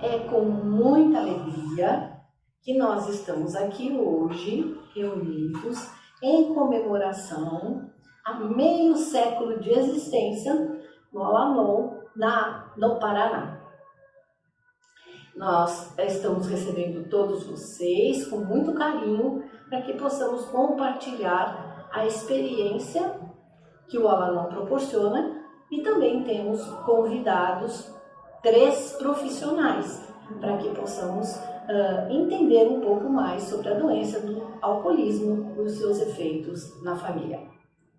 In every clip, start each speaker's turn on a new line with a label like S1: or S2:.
S1: É com muita alegria que nós estamos aqui hoje, reunidos, em comemoração a meio século de existência no Al-Anon, no Paraná. Nós estamos recebendo todos vocês com muito carinho para que possamos compartilhar a experiência que o Al-Anon proporciona e também temos convidados 3 profissionais para que possamos entender um pouco mais sobre a doença do alcoolismo e os seus efeitos na família.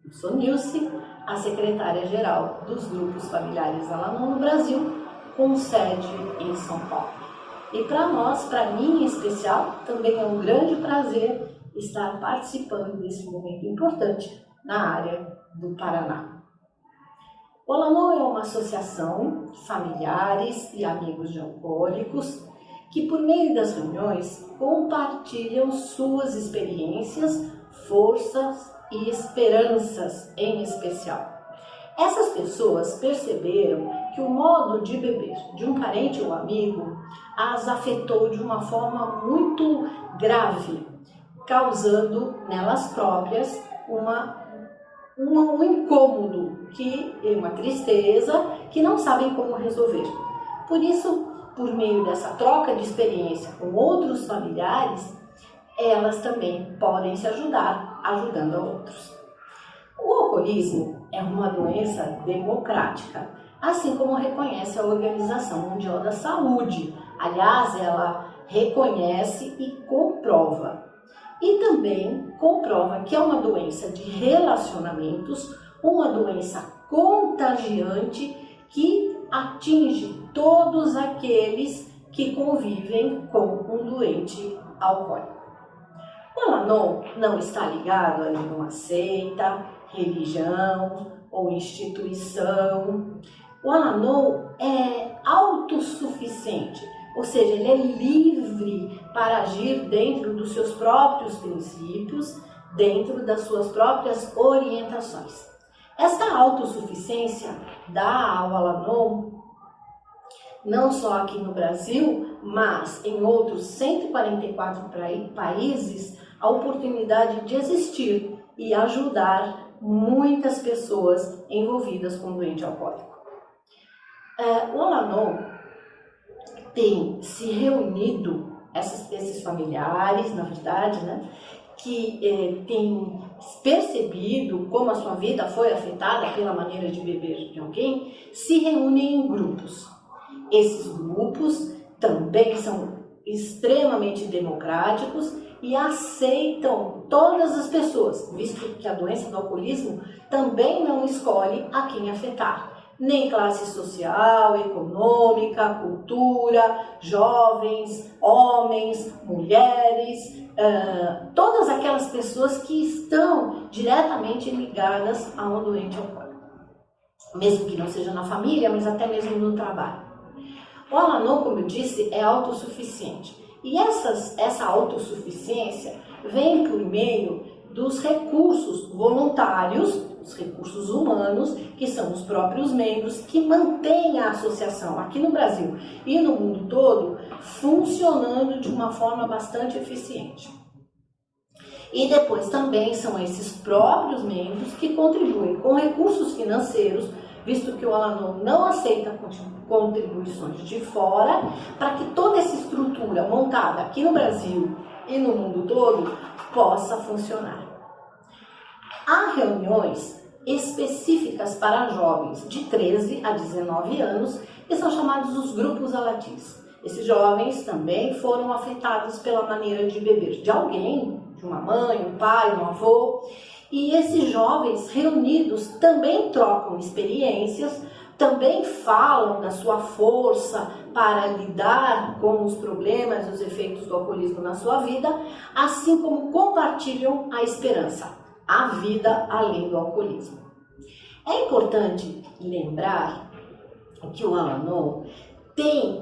S1: Eu sou Nilce, a secretária-geral dos grupos familiares Al-Anon no Brasil, com sede em São Paulo. E para nós, para mim em especial, também é um grande prazer estar participando desse momento importante na área do Paraná. O Al-Anon é uma associação de familiares e amigos de alcoólicos que, por meio das reuniões, compartilham suas experiências, forças e esperanças em especial. Essas pessoas perceberam que o modo de beber de um parente ou amigo as afetou de uma forma muito grave, causando nelas próprias um incômodo, uma tristeza que não sabem como resolver. Por isso, por meio dessa troca de experiência com outros familiares, elas também podem se ajudar, ajudando a outros. O alcoolismo é uma doença democrática, assim como reconhece a Organização Mundial da Saúde. Aliás, ela reconhece e comprova. E também comprova que é uma doença de relacionamentos, uma doença contagiante que atinge todos aqueles que convivem com um doente alcoólico. O Al-Anon não está ligado a nenhuma seita, religião ou instituição. O Al-Anon é autossuficiente, ou seja, ele é livre para agir dentro dos seus próprios princípios, dentro das suas próprias orientações. Esta autossuficiência dá ao Al-Anon, não só aqui no Brasil, mas em outros 144 países, a oportunidade de existir e ajudar muitas pessoas envolvidas com doente alcoólico. O Al-Anon tem se reunido, esses familiares, na verdade, que têm percebido como a sua vida foi afetada pela maneira de beber de alguém, se reúnem em grupos. Esses grupos também são extremamente democráticos e aceitam todas as pessoas, visto que a doença do alcoolismo também não escolhe a quem afetar. Nem classe social, econômica, cultura, jovens, homens, mulheres, todas aquelas pessoas que estão diretamente ligadas a um doente alcoólico. Mesmo que não seja na família, mas até mesmo no trabalho. O Al-Anon, como eu disse, é autossuficiente. E essa autossuficiência vem por meio dos recursos voluntários, os recursos humanos, que são os próprios membros, que mantêm a associação aqui no Brasil e no mundo todo funcionando de uma forma bastante eficiente. E depois também são esses próprios membros que contribuem com recursos financeiros, visto que o Al-Anon não aceita contribuições de fora, para que toda essa estrutura montada aqui no Brasil e no mundo todo possa funcionar. Há reuniões específicas para jovens de 13 a 19 anos, que são chamados os grupos Alatis. Esses jovens também foram afetados pela maneira de beber de alguém, de uma mãe, um pai, um avô, e esses jovens reunidos também trocam experiências, também falam da sua força para lidar com os problemas e os efeitos do alcoolismo na sua vida, assim como compartilham a esperança, a vida além do alcoolismo. É importante lembrar que o Al-Anon tem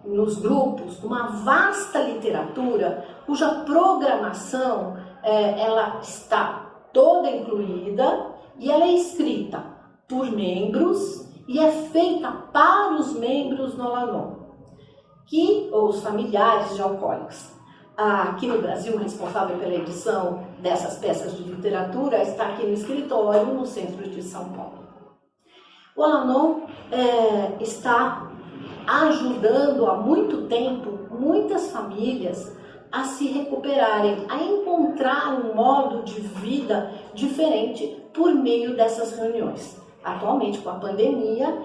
S1: nos grupos uma vasta literatura cuja programação ela está toda incluída e ela é escrita por membros e é feita para os membros no Al-Anon. ou os familiares de alcoólicos. Aqui no Brasil, o responsável pela edição dessas peças de literatura está aqui no escritório, no centro de São Paulo. O Al-Anon está ajudando há muito tempo muitas famílias a se recuperarem, a encontrar um modo de vida diferente por meio dessas reuniões. Atualmente, com a pandemia,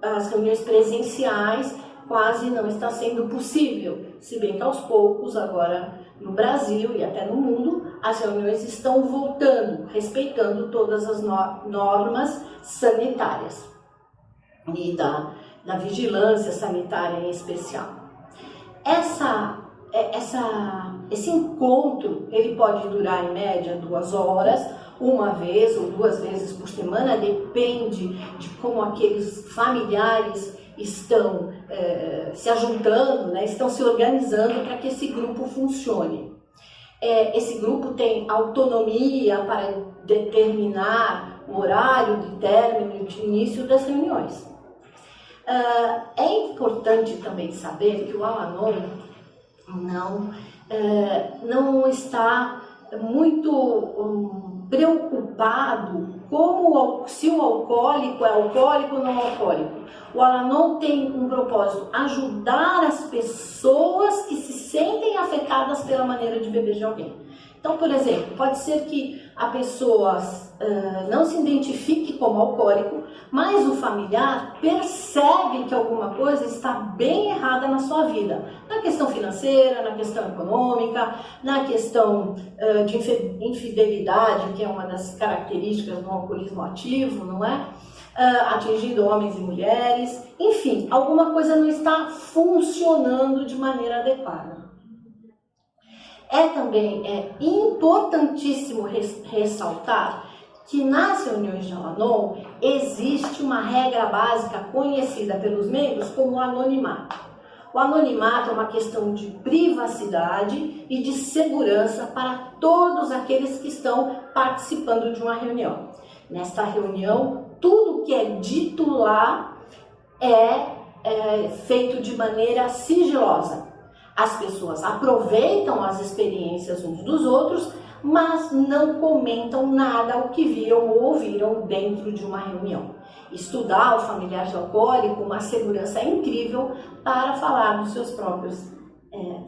S1: as reuniões presenciais quase não está sendo possível, se bem que aos poucos, agora no Brasil e até no mundo, as reuniões estão voltando, respeitando todas as normas sanitárias e da vigilância sanitária em especial. Esse encontro, ele pode durar em média 2 horas, uma vez ou 2 vezes por semana, depende de como aqueles familiares estão se ajuntando, né, estão se organizando para que esse grupo funcione. Esse grupo tem autonomia para determinar o horário de término e de início das reuniões. É importante também saber que o Al-Anon não está muito preocupado se o alcoólico é alcoólico ou não alcoólico. O Al-Anon tem um propósito: ajudar as pessoas que se sentem afetadas pela maneira de beber de alguém. Então, por exemplo, pode ser que a pessoa não se identifique como alcoólico, mas o familiar percebe que alguma coisa está bem errada na sua vida. Na questão financeira, na questão econômica, na questão de infidelidade, que é uma das características do alcoolismo ativo, não é? Atingindo homens e mulheres. Enfim, alguma coisa não está funcionando de maneira adequada. Também importantíssimo ressaltar que nas reuniões de Al-Anon existe uma regra básica conhecida pelos membros como o anonimato. O anonimato é uma questão de privacidade e de segurança para todos aqueles que estão participando de uma reunião. Nesta reunião, tudo que é dito lá é feito de maneira sigilosa. As pessoas aproveitam as experiências uns dos outros, mas não comentam nada o que viram ou ouviram dentro de uma reunião. Estudar o familiar de alcoólico, uma segurança incrível para falar dos seus próprios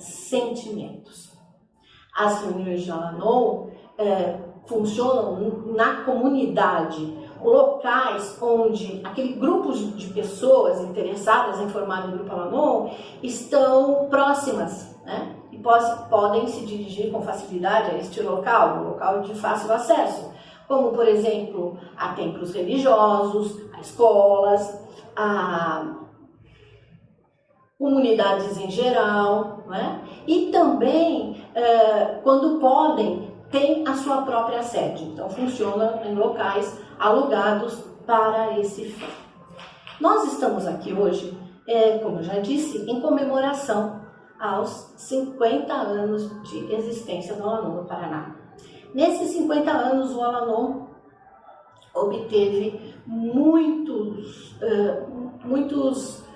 S1: sentimentos. As reuniões de Al-Anon funcionam na comunidade, locais onde aquele grupo de pessoas interessadas em formar um grupo Al-Anon estão próximas, né? E podem se dirigir com facilidade a este local, um local de fácil acesso, como, por exemplo, a templos religiosos, a escolas, a comunidades em geral, né? E também, quando podem, tem a sua própria sede. Então, funciona em locais alugados para esse fim. Nós estamos aqui hoje, como eu já disse, em comemoração aos 50 anos de existência do Al-Anon no Paraná. Nesses 50 anos, o Al-Anon obteve muitos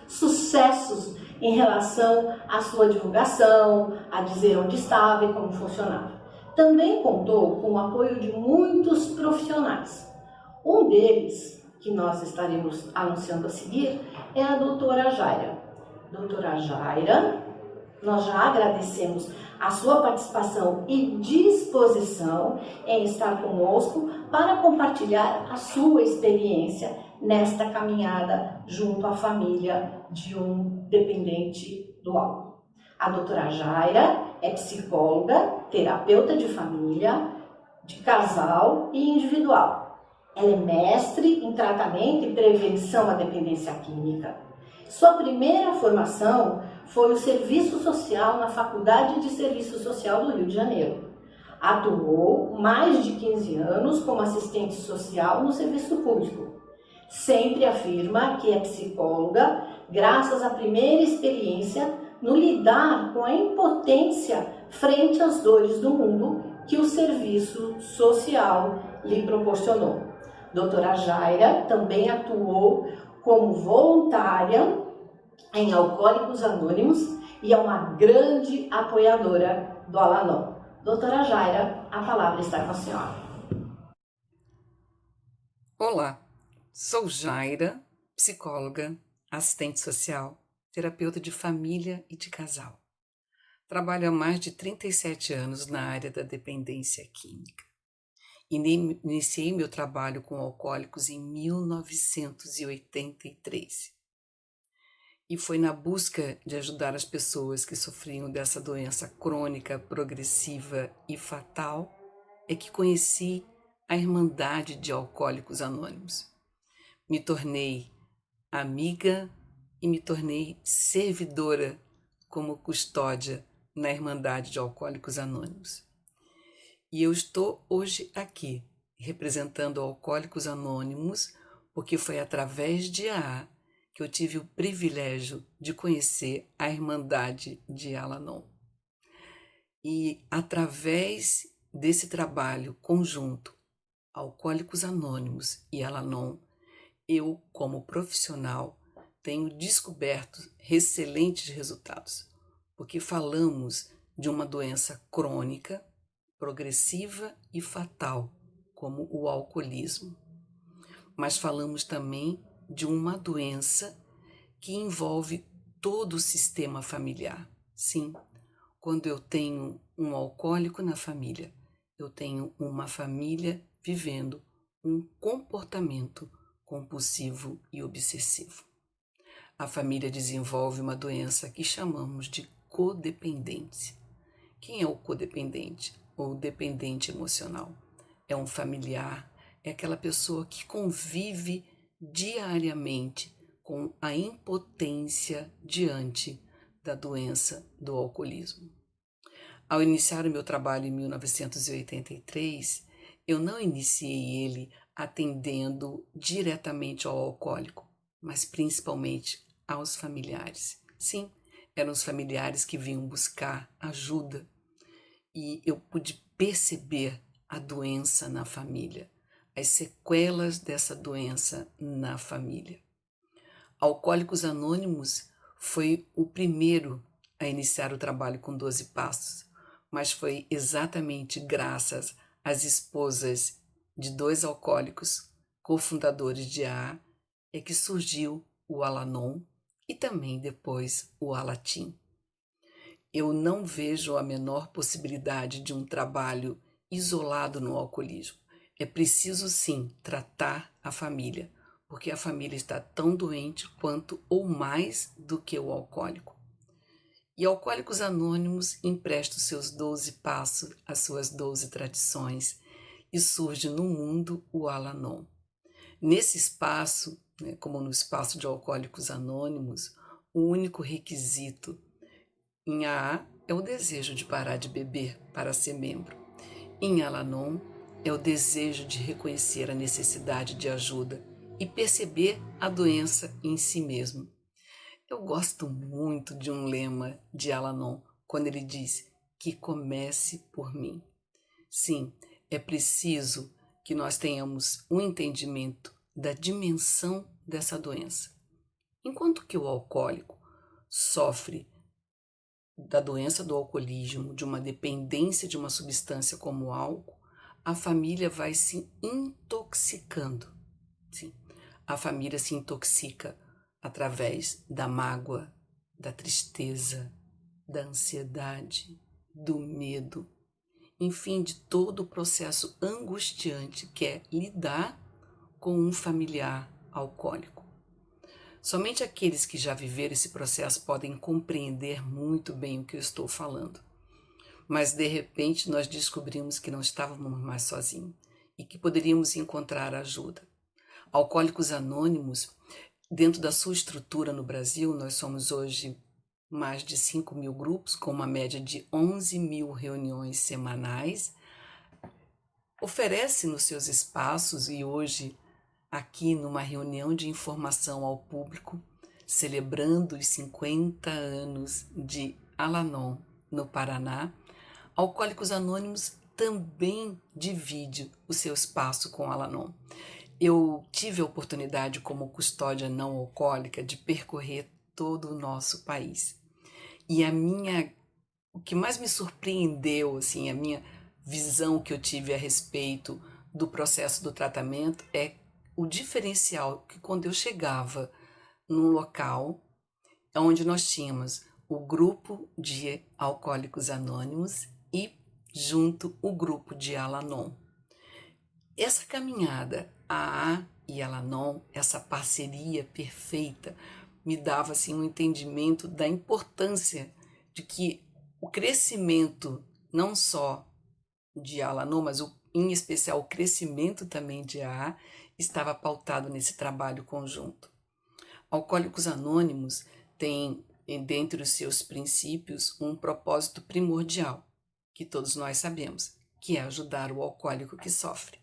S1: sucessos em relação à sua divulgação, a dizer onde estava e como funcionava. Também contou com o apoio de muitos profissionais. Um deles, que nós estaremos anunciando a seguir, é a doutora Jaira. Doutora Jaira, nós já agradecemos a sua participação e disposição em estar conosco para compartilhar a sua experiência nesta caminhada junto à família de um dependente do álcool. A doutora Jaira é psicóloga, terapeuta de família, de casal e individual. Ela é mestre em tratamento e prevenção à dependência química. Sua primeira formação foi o serviço social na Faculdade de Serviço Social do Rio de Janeiro. Atuou mais de 15 anos como assistente social no serviço público. Sempre afirma que é psicóloga graças à primeira experiência no lidar com a impotência frente às dores do mundo que o serviço social lhe proporcionou. Doutora Jaira também atuou como voluntária em Alcoólicos Anônimos e é uma grande apoiadora do Al-Anon. Doutora Jaira, a palavra está com a senhora.
S2: Olá, sou Jaira, psicóloga, assistente social, terapeuta de família e de casal. Trabalho há mais de 37 anos na área da dependência química. Iniciei meu trabalho com alcoólicos em 1983. E foi na busca de ajudar as pessoas que sofriam dessa doença crônica, progressiva e fatal é que conheci a Irmandade de Alcoólicos Anônimos. Me tornei amiga e me tornei servidora como custódia na Irmandade de Alcoólicos Anônimos. E eu estou hoje aqui representando Alcoólicos Anônimos porque foi através de AA que eu tive o privilégio de conhecer a Irmandade de Al-Anon. E através desse trabalho conjunto, Alcoólicos Anônimos e Al-Anon, eu, como profissional, tenho descoberto excelentes resultados, porque falamos de uma doença crônica, progressiva e fatal, como o alcoolismo. Mas falamos também de uma doença que envolve todo o sistema familiar. Sim, quando eu tenho um alcoólico na família, eu tenho uma família vivendo um comportamento compulsivo e obsessivo. A família desenvolve uma doença que chamamos de codependência. Quem é o codependente ou dependente emocional? É um familiar, é aquela pessoa que convive diariamente com a impotência diante da doença do alcoolismo. Ao iniciar o meu trabalho em 1983, eu não iniciei ele atendendo diretamente ao alcoólico, mas principalmente aos familiares. Sim, eram os familiares que vinham buscar ajuda e eu pude perceber a doença na família, as sequelas dessa doença na família. Alcoólicos Anônimos foi o primeiro a iniciar o trabalho com 12 passos, mas foi exatamente graças às esposas de 2 alcoólicos, cofundadores de AA, é que surgiu o Al-Anon e também depois o Alatim. Eu não vejo a menor possibilidade de um trabalho isolado no alcoolismo. É preciso sim tratar a família, porque a família está tão doente quanto ou mais do que o alcoólico. E Alcoólicos Anônimos empresta os seus 12 passos, as suas 12 tradições, e surge no mundo o Al-Anon. Nesse espaço, como no espaço de Alcoólicos Anônimos, o único requisito em AA é o desejo de parar de beber para ser membro. Em Al-Anon é o desejo de reconhecer a necessidade de ajuda e perceber a doença em si mesmo. Eu gosto muito de um lema de Al-Anon, quando ele diz que comece por mim. Sim, é preciso que nós tenhamos um entendimento da dimensão dessa doença. Enquanto que o alcoólico sofre da doença do alcoolismo, de uma dependência de uma substância como o álcool, a família vai se intoxicando. Sim, a família se intoxica através da mágoa, da tristeza, da ansiedade, do medo, enfim, de todo o processo angustiante que é lidar com um familiar alcoólico. Somente aqueles que já viveram esse processo podem compreender muito bem o que eu estou falando. Mas de repente nós descobrimos que não estávamos mais sozinhos e que poderíamos encontrar ajuda. Alcoólicos Anônimos, dentro da sua estrutura no Brasil, nós somos hoje mais de 5.000 grupos, com uma média de 11.000 reuniões semanais. Oferece nos seus espaços e hoje aqui numa reunião de informação ao público, celebrando os 50 anos de Al-Anon no Paraná, Alcoólicos Anônimos também divide o seu espaço com Al-Anon. Eu tive a oportunidade, como custódia não alcoólica, de percorrer todo o nosso país. E o que mais me surpreendeu, assim, a minha visão que eu tive a respeito do processo do tratamento é o diferencial que quando eu chegava num local onde nós tínhamos o grupo de Alcoólicos Anônimos e junto o grupo de Al-Anon. Essa caminhada AA e Al-Anon, essa parceria perfeita, me dava assim um entendimento da importância de que o crescimento não só de Al-Anon, mas em especial o crescimento também de AA, estava pautado nesse trabalho conjunto. Alcoólicos Anônimos tem, dentre os seus princípios, um propósito primordial, que todos nós sabemos, que é ajudar o alcoólico que sofre.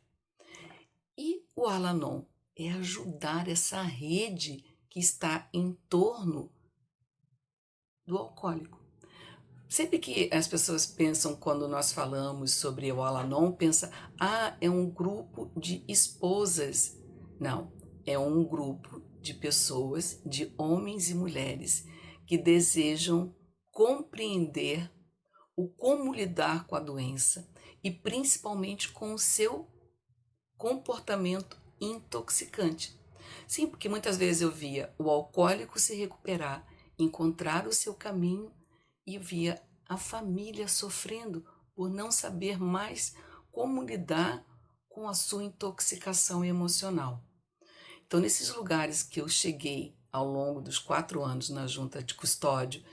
S2: E o Al-Anon é ajudar essa rede que está em torno do alcoólico. Sempre que as pessoas pensam, quando nós falamos sobre o Al-Anon, pensa, é um grupo de esposas. Não, é um grupo de pessoas, de homens e mulheres, que desejam compreender o como lidar com a doença e principalmente com o seu comportamento intoxicante. Sim, porque muitas vezes eu via o alcoólico se recuperar, encontrar o seu caminho e via a família sofrendo por não saber mais como lidar com a sua intoxicação emocional. Então, nesses lugares que eu cheguei ao longo dos 4 anos na junta de custódio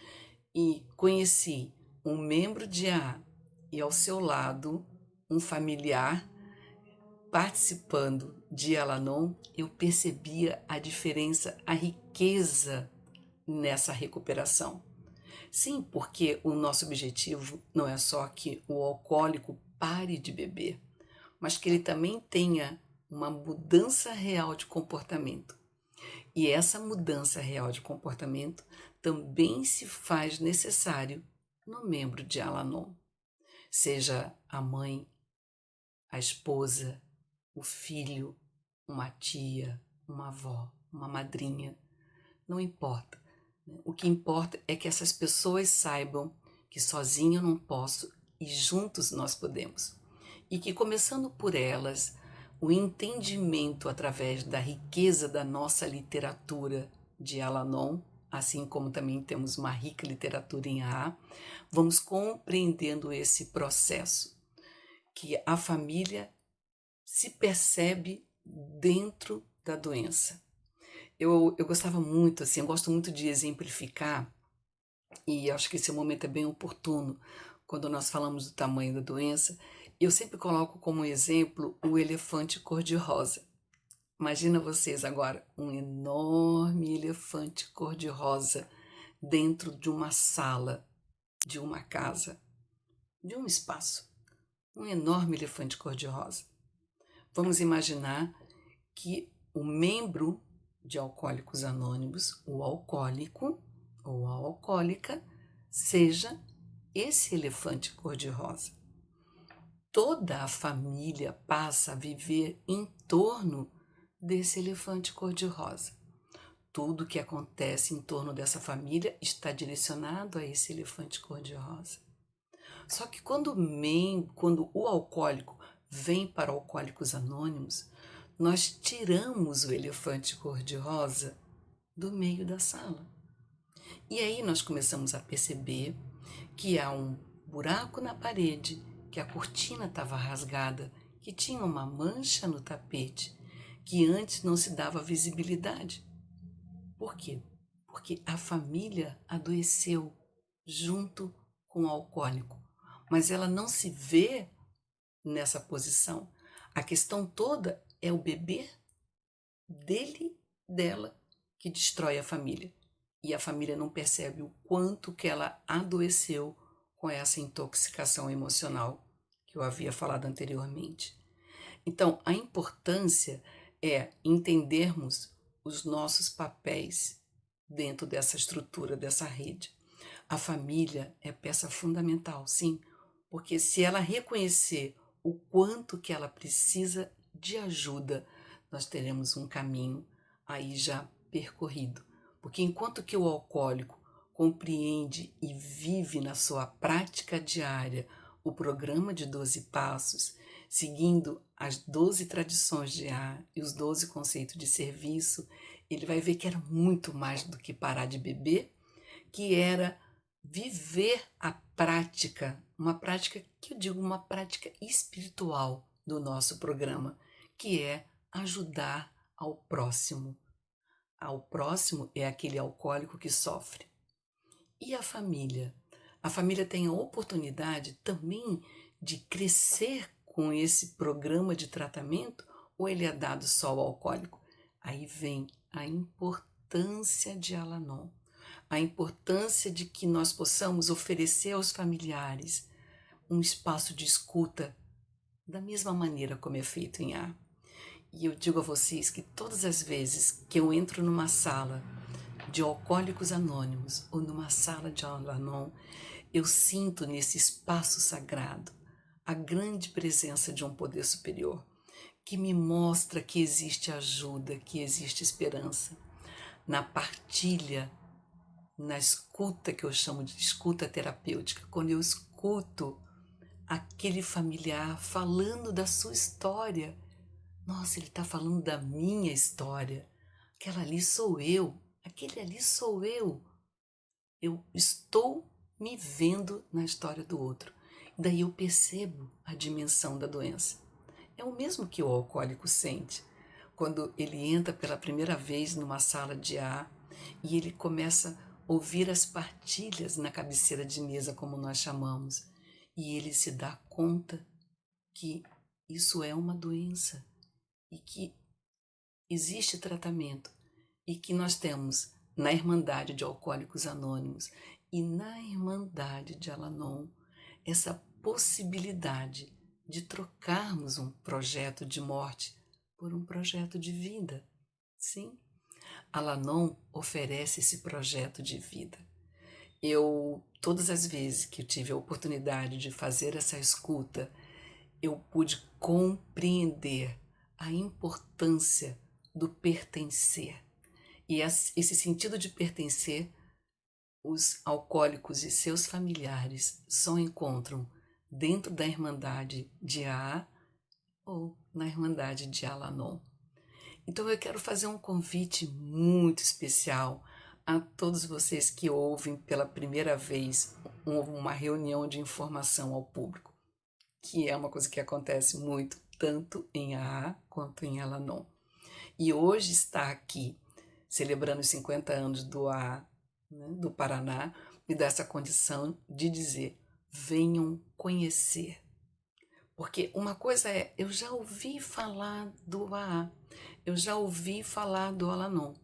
S2: e conheci um membro de AA e ao seu lado um familiar participando de Al-Anon, eu percebia a diferença, a riqueza nessa recuperação. Sim, porque o nosso objetivo não é só que o alcoólico pare de beber, mas que ele também tenha uma mudança real de comportamento. E essa mudança real de comportamento também se faz necessário no membro de Al-Anon. Seja a mãe, a esposa, o filho, uma tia, uma avó, uma madrinha, não importa. O que importa é que essas pessoas saibam que sozinho eu não posso e juntos nós podemos. E que, começando por elas, o entendimento através da riqueza da nossa literatura de Al-Anon, assim como também temos uma rica literatura em AA, vamos compreendendo esse processo, que a família se percebe dentro da doença. Eu gostava muito, assim, eu gosto muito de exemplificar, e acho que esse momento é bem oportuno, quando nós falamos do tamanho da doença, eu sempre coloco como exemplo o elefante cor-de-rosa. Imagina vocês agora, um enorme elefante cor-de-rosa dentro de uma sala, de uma casa, de um espaço. Um enorme elefante cor-de-rosa. Vamos imaginar que o membro de Alcoólicos Anônimos, o alcoólico ou a alcoólica, seja esse elefante cor-de-rosa. Toda a família passa a viver em torno desse elefante cor-de-rosa. Tudo que acontece em torno dessa família está direcionado a esse elefante cor-de-rosa. Só que quando o alcoólico vem para Alcoólicos Anônimos, nós tiramos o elefante cor-de-rosa do meio da sala. E aí nós começamos a perceber que há um buraco na parede, que a cortina estava rasgada, que tinha uma mancha no tapete, que antes não se dava visibilidade. Por quê? Porque a família adoeceu junto com o alcoólico, mas ela não se vê nessa posição. A questão toda é o beber dele, dela, que destrói a família. E a família não percebe o quanto que ela adoeceu com essa intoxicação emocional que eu havia falado anteriormente. Então, a importância é entendermos os nossos papéis dentro dessa estrutura, dessa rede. A família é peça fundamental, sim, porque se ela reconhecer o quanto que ela precisa de ajuda, nós teremos um caminho aí já percorrido. Porque enquanto que o alcoólico compreende e vive na sua prática diária o programa de 12 passos, seguindo as 12 tradições de A e os 12 conceitos de serviço, ele vai ver que era muito mais do que parar de beber, que era viver a prática, uma prática que eu digo uma prática espiritual do nosso programa, que é ajudar ao próximo. Ao próximo é aquele alcoólico que sofre. E a família? A família tem a oportunidade também de crescer com esse programa de tratamento ou ele é dado só ao alcoólico? Aí vem a importância de Al-Anon, a importância de que nós possamos oferecer aos familiares um espaço de escuta da mesma maneira como é feito em A. E eu digo a vocês que todas as vezes que eu entro numa sala de alcoólicos anônimos ou numa sala de Al-Anon, eu sinto nesse espaço sagrado a grande presença de um poder superior que me mostra que existe ajuda, que existe esperança. Na partilha, na escuta que eu chamo de escuta terapêutica, quando eu escuto aquele familiar falando da sua história, nossa, ele está falando da minha história, aquela ali sou eu, aquele ali sou eu. Eu estou me vendo na história do outro. Daí eu percebo a dimensão da doença. É o mesmo que o alcoólico sente quando ele entra pela primeira vez numa sala de A e ele começa a ouvir as partilhas na cabeceira de mesa, como nós chamamos, e ele se dá conta que isso é uma doença e que existe tratamento e que nós temos na Irmandade de Alcoólicos Anônimos e na Irmandade de Al-Anon essa possibilidade de trocarmos um projeto de morte por um projeto de vida. Sim, Al-Anon oferece esse projeto de vida. Todas as vezes que eu tive a oportunidade de fazer essa escuta, eu pude compreender a importância do pertencer. E esse sentido de pertencer, os alcoólicos e seus familiares só encontram dentro da Irmandade de AA ou na Irmandade de Al-Anon. Então eu quero fazer um convite muito especial a todos vocês que ouvem pela primeira vez uma reunião de informação ao público, que é uma coisa que acontece muito, tanto em AA quanto em Al-Anon. E hoje está aqui, celebrando os 50 anos do AA, né, do Paraná, me dá essa condição de dizer, venham conhecer. Porque uma coisa é, eu já ouvi falar do AA, eu já ouvi falar do Al-Anon.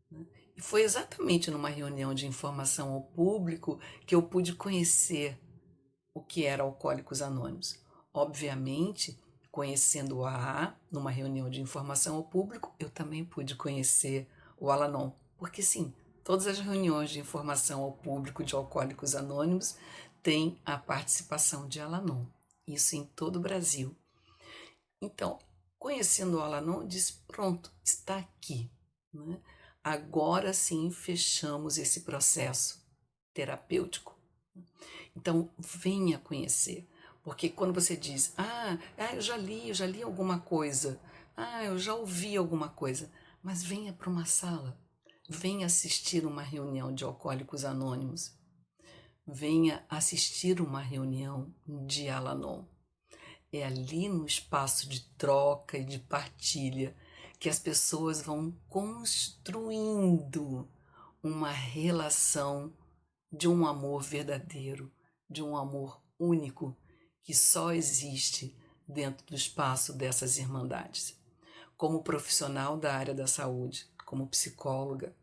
S2: Né? E foi exatamente numa reunião de informação ao público que eu pude conhecer o que era Alcoólicos Anônimos. Obviamente, conhecendo o AA, numa reunião de informação ao público, eu também pude conhecer o Al-Anon. Porque sim, todas as reuniões de informação ao público de Alcoólicos Anônimos têm a participação de Al-Anon. Isso em todo o Brasil. Então, conhecendo o Al-Anon, diz, pronto, está aqui. Né? Agora sim fechamos esse processo terapêutico. Então, venha conhecer. Porque quando você diz, eu já li alguma coisa, eu já ouvi alguma coisa, mas venha para uma sala, venha assistir uma reunião de Alcoólicos Anônimos, venha assistir uma reunião de Al-Anon. É ali no espaço de troca e de partilha que as pessoas vão construindo uma relação de um amor verdadeiro, de um amor único que só existe dentro do espaço dessas irmandades. Como profissional da área da saúde, como psicóloga,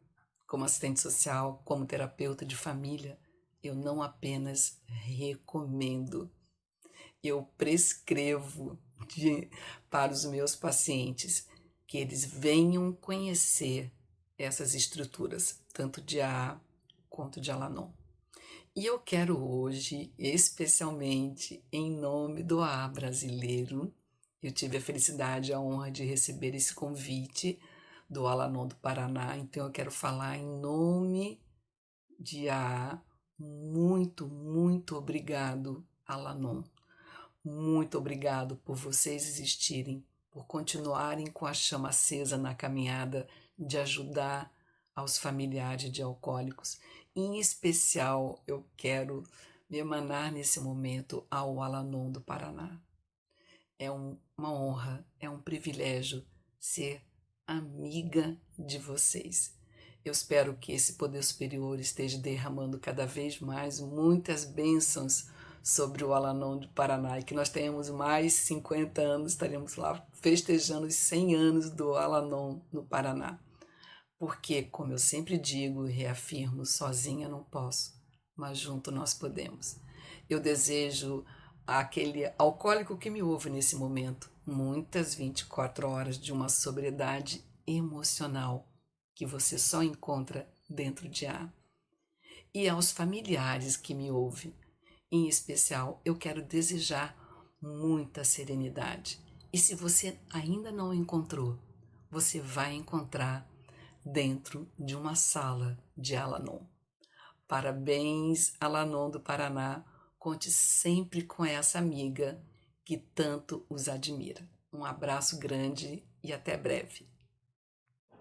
S2: como assistente social, como terapeuta de família, eu não apenas recomendo, eu prescrevo para os meus pacientes que eles venham conhecer essas estruturas, tanto de AA quanto de Al-Anon. E eu quero hoje, especialmente em nome do AA brasileiro, eu tive a felicidade e a honra de receber esse convite do Al-Anon do Paraná, então eu quero falar em nome de AA. Muito obrigado, Al-Anon. Muito obrigado por vocês existirem, por continuarem com a chama acesa na caminhada de ajudar aos familiares de alcoólicos. Em especial, eu quero me emanar nesse momento ao Al-Anon do Paraná. É uma honra, é um privilégio ser amiga de vocês. Eu espero que esse poder superior esteja derramando cada vez mais muitas bênçãos sobre o Al-Anon do Paraná e que nós tenhamos mais 50 anos, estaremos lá festejando os 100 anos do Al-Anon no Paraná. Porque, como eu sempre digo e reafirmo, sozinha não posso, mas junto nós podemos. Eu desejo àquele alcoólico que me ouve nesse momento muitas 24 horas de uma sobriedade emocional que você só encontra dentro de AA. E aos familiares que me ouvem, em especial, eu quero desejar muita serenidade. E se você ainda não encontrou, você vai encontrar dentro de uma sala de Al-Anon. Parabéns, Al-Anon do Paraná. Conte sempre com essa amiga que tanto os admira. Um abraço grande e até breve.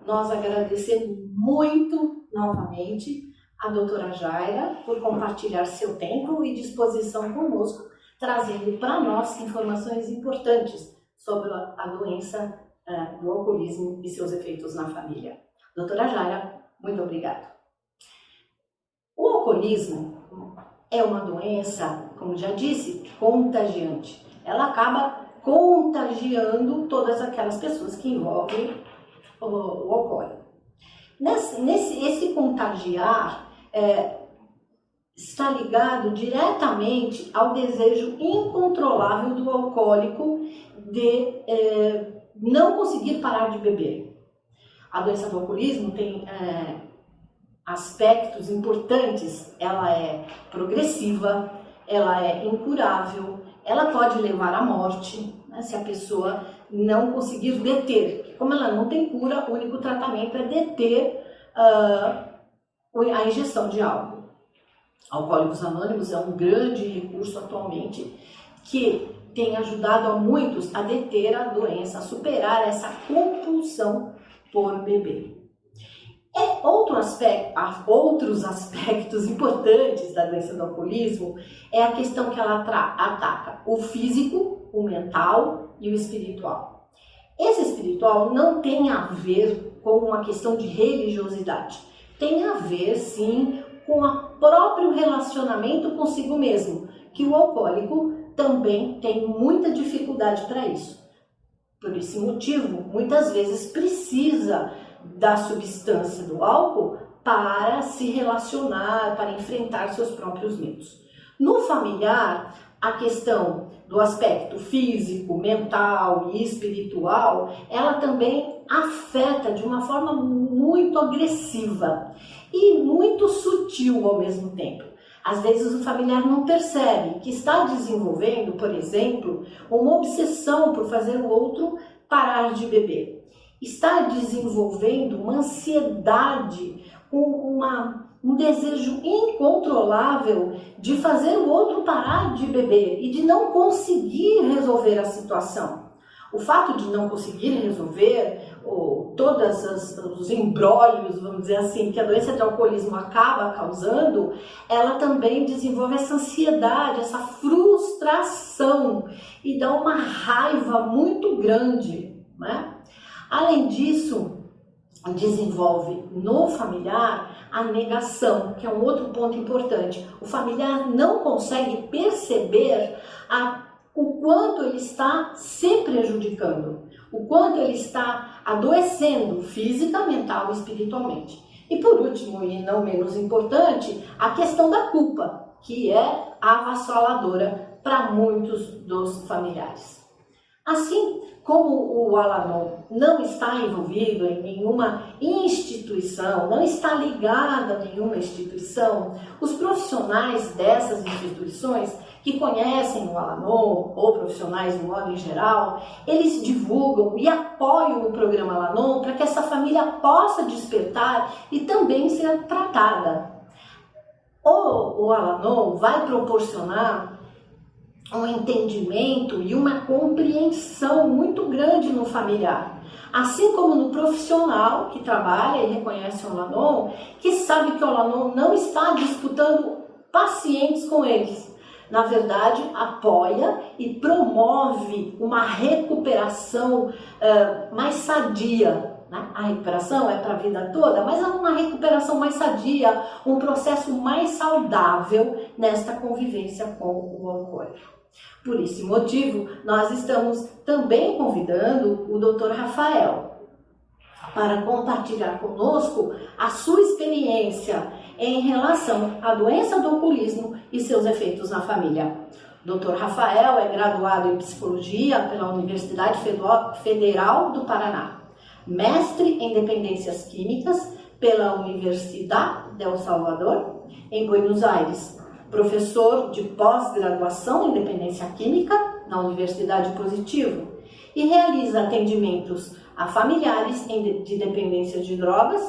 S1: Nós agradecemos muito novamente a doutora Jaira por compartilhar seu tempo e disposição conosco, trazendo para nós informações importantes sobre a doença do alcoolismo e seus efeitos na família. Doutora Jaira, muito obrigada. O alcoolismo é uma doença, como já disse, contagiante. Ela acaba contagiando todas aquelas pessoas que envolvem o alcoólico. Esse contagiar está ligado diretamente ao desejo incontrolável do alcoólico de não conseguir parar de beber. A doença do alcoolismo tem aspectos importantes. Ela é progressiva, ela é incurável, ela pode levar à morte, né, se a pessoa não conseguir deter. Como ela não tem cura, o único tratamento é deter a injeção de álcool. Alcoólicos Anônimos é um grande recurso atualmente que tem ajudado a muitos a deter a doença, a superar essa compulsão por beber. Outros aspectos importantes da doença do alcoolismo é a questão que ela ataca o físico, o mental e o espiritual. Esse espiritual não tem a ver com uma questão de religiosidade, tem a ver sim com o próprio relacionamento consigo mesmo, que o alcoólico também tem muita dificuldade para isso. Por esse motivo, muitas vezes precisa da substância do álcool para se relacionar, para enfrentar seus próprios medos. No familiar, a questão do aspecto físico, mental e espiritual, ela também afeta de uma forma muito agressiva e muito sutil ao mesmo tempo. Às vezes o familiar não percebe que está desenvolvendo, por exemplo, uma obsessão por fazer o outro parar de beber. Está desenvolvendo uma ansiedade, um desejo incontrolável de fazer o outro parar de beber e de não conseguir resolver a situação. O fato de não conseguir resolver todos os embrólios, vamos dizer assim, que a doença de alcoolismo acaba causando, ela também desenvolve essa ansiedade, essa frustração e dá uma raiva muito grande, né? Além disso, desenvolve no familiar a negação, que é um outro ponto importante. O familiar não consegue perceber o quanto ele está se prejudicando, o quanto ele está adoecendo física, mental e espiritualmente. E por último, e não menos importante, a questão da culpa, que é avassaladora para muitos dos familiares. Assim como o Al-Anon não está envolvido em nenhuma instituição, não está ligado a nenhuma instituição, os profissionais dessas instituições que conhecem o Al-Anon, ou profissionais no modo em geral, eles divulgam e apoiam o programa Al-Anon para que essa família possa despertar e também ser tratada. O Al-Anon vai proporcionar um entendimento e uma compreensão muito grande no familiar, assim como no profissional que trabalha e reconhece o Al-Anon, que sabe que o Al-Anon não está disputando pacientes com eles. Na verdade, apoia e promove uma recuperação mais sadia. A recuperação é para a vida toda, mas é uma recuperação mais sadia, um processo mais saudável nesta convivência com o alcoólico. Por esse motivo, nós estamos também convidando o Dr. Rafael para compartilhar conosco a sua experiência em relação à doença do alcoolismo e seus efeitos na família. Dr. Rafael é graduado em Psicologia pela Universidade Federal do Paraná, mestre em Dependências Químicas pela Universidade del Salvador, em Buenos Aires, professor de pós-graduação em Dependência Química na Universidade Positivo e realiza atendimentos a familiares de dependência de drogas,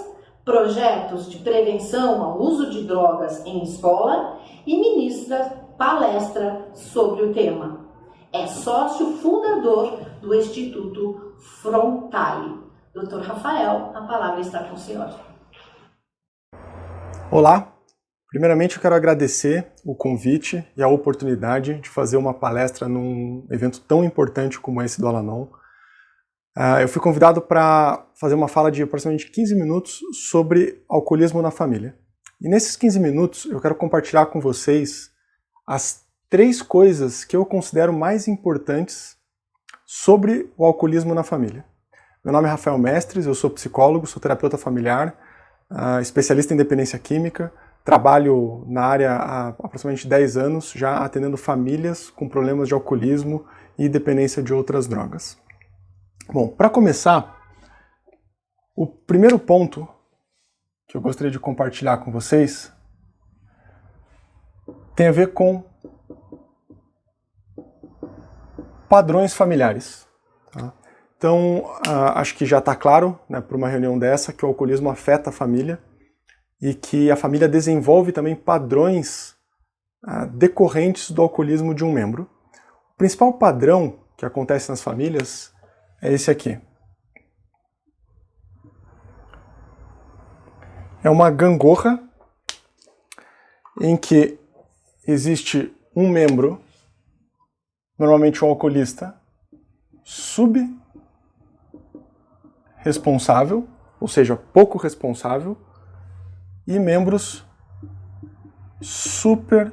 S1: projetos de prevenção ao uso de drogas em escola e ministra palestra sobre o tema. É sócio fundador do Instituto Frontale. Dr. Rafael, a palavra está com o senhor.
S3: Olá, primeiramente eu quero agradecer o convite e a oportunidade de fazer uma palestra num evento tão importante como esse do Al-Anon. Eu fui convidado para fazer uma fala de aproximadamente 15 minutos sobre alcoolismo na família. E nesses 15 minutos eu quero compartilhar com vocês as 3 coisas que eu considero mais importantes sobre o alcoolismo na família. Meu nome é Rafael Mestres, eu sou psicólogo, sou terapeuta familiar, especialista em dependência química, trabalho na área há aproximadamente 10 anos, já atendendo famílias com problemas de alcoolismo e dependência de outras drogas. Bom, para começar, o primeiro ponto que eu gostaria de compartilhar com vocês tem a ver com padrões familiares. Tá? Então, acho que já está claro, né, por uma reunião dessa, que o alcoolismo afeta a família e que a família desenvolve também padrões decorrentes do alcoolismo de um membro. O principal padrão que acontece nas famílias é esse aqui. É uma gangorra em que existe um membro, normalmente um alcoolista, responsável, ou seja, pouco responsável, e membros super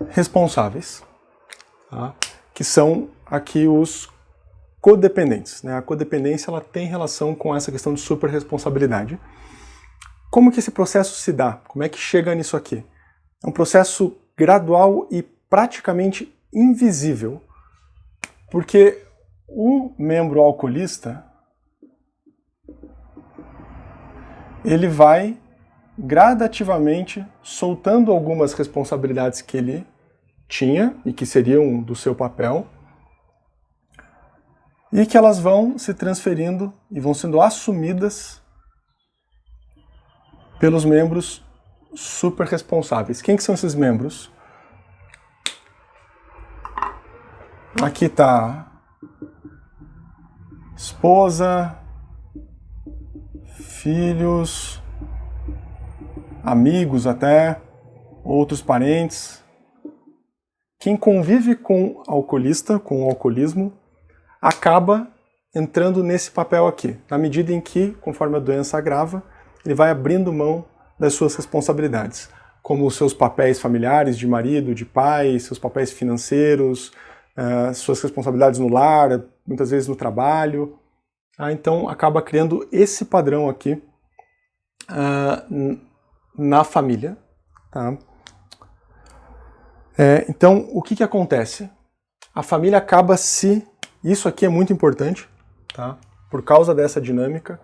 S3: responsáveis, tá? Que são aqui os codependentes. Né? A codependência ela tem relação com essa questão de super responsabilidade. Como que esse processo se dá? Como é que chega nisso aqui? É um processo gradual e praticamente invisível, porque um membro alcoolista ele vai gradativamente soltando algumas responsabilidades que ele tinha e que seriam do seu papel e que elas vão se transferindo e vão sendo assumidas pelos membros super responsáveis. Quem que são esses membros? Aqui está esposa, filhos, amigos até, outros parentes. Quem convive com alcoolista, com o alcoolismo, acaba entrando nesse papel aqui, na medida em que, conforme a doença agrava, ele vai abrindo mão das suas responsabilidades, como os seus papéis familiares, de marido, de pai, seus papéis financeiros, suas responsabilidades no lar, muitas vezes no trabalho. Então acaba criando esse padrão aqui na família. Tá? Então o que acontece? a família acaba isso aqui é muito importante, tá? Por causa dessa dinâmica,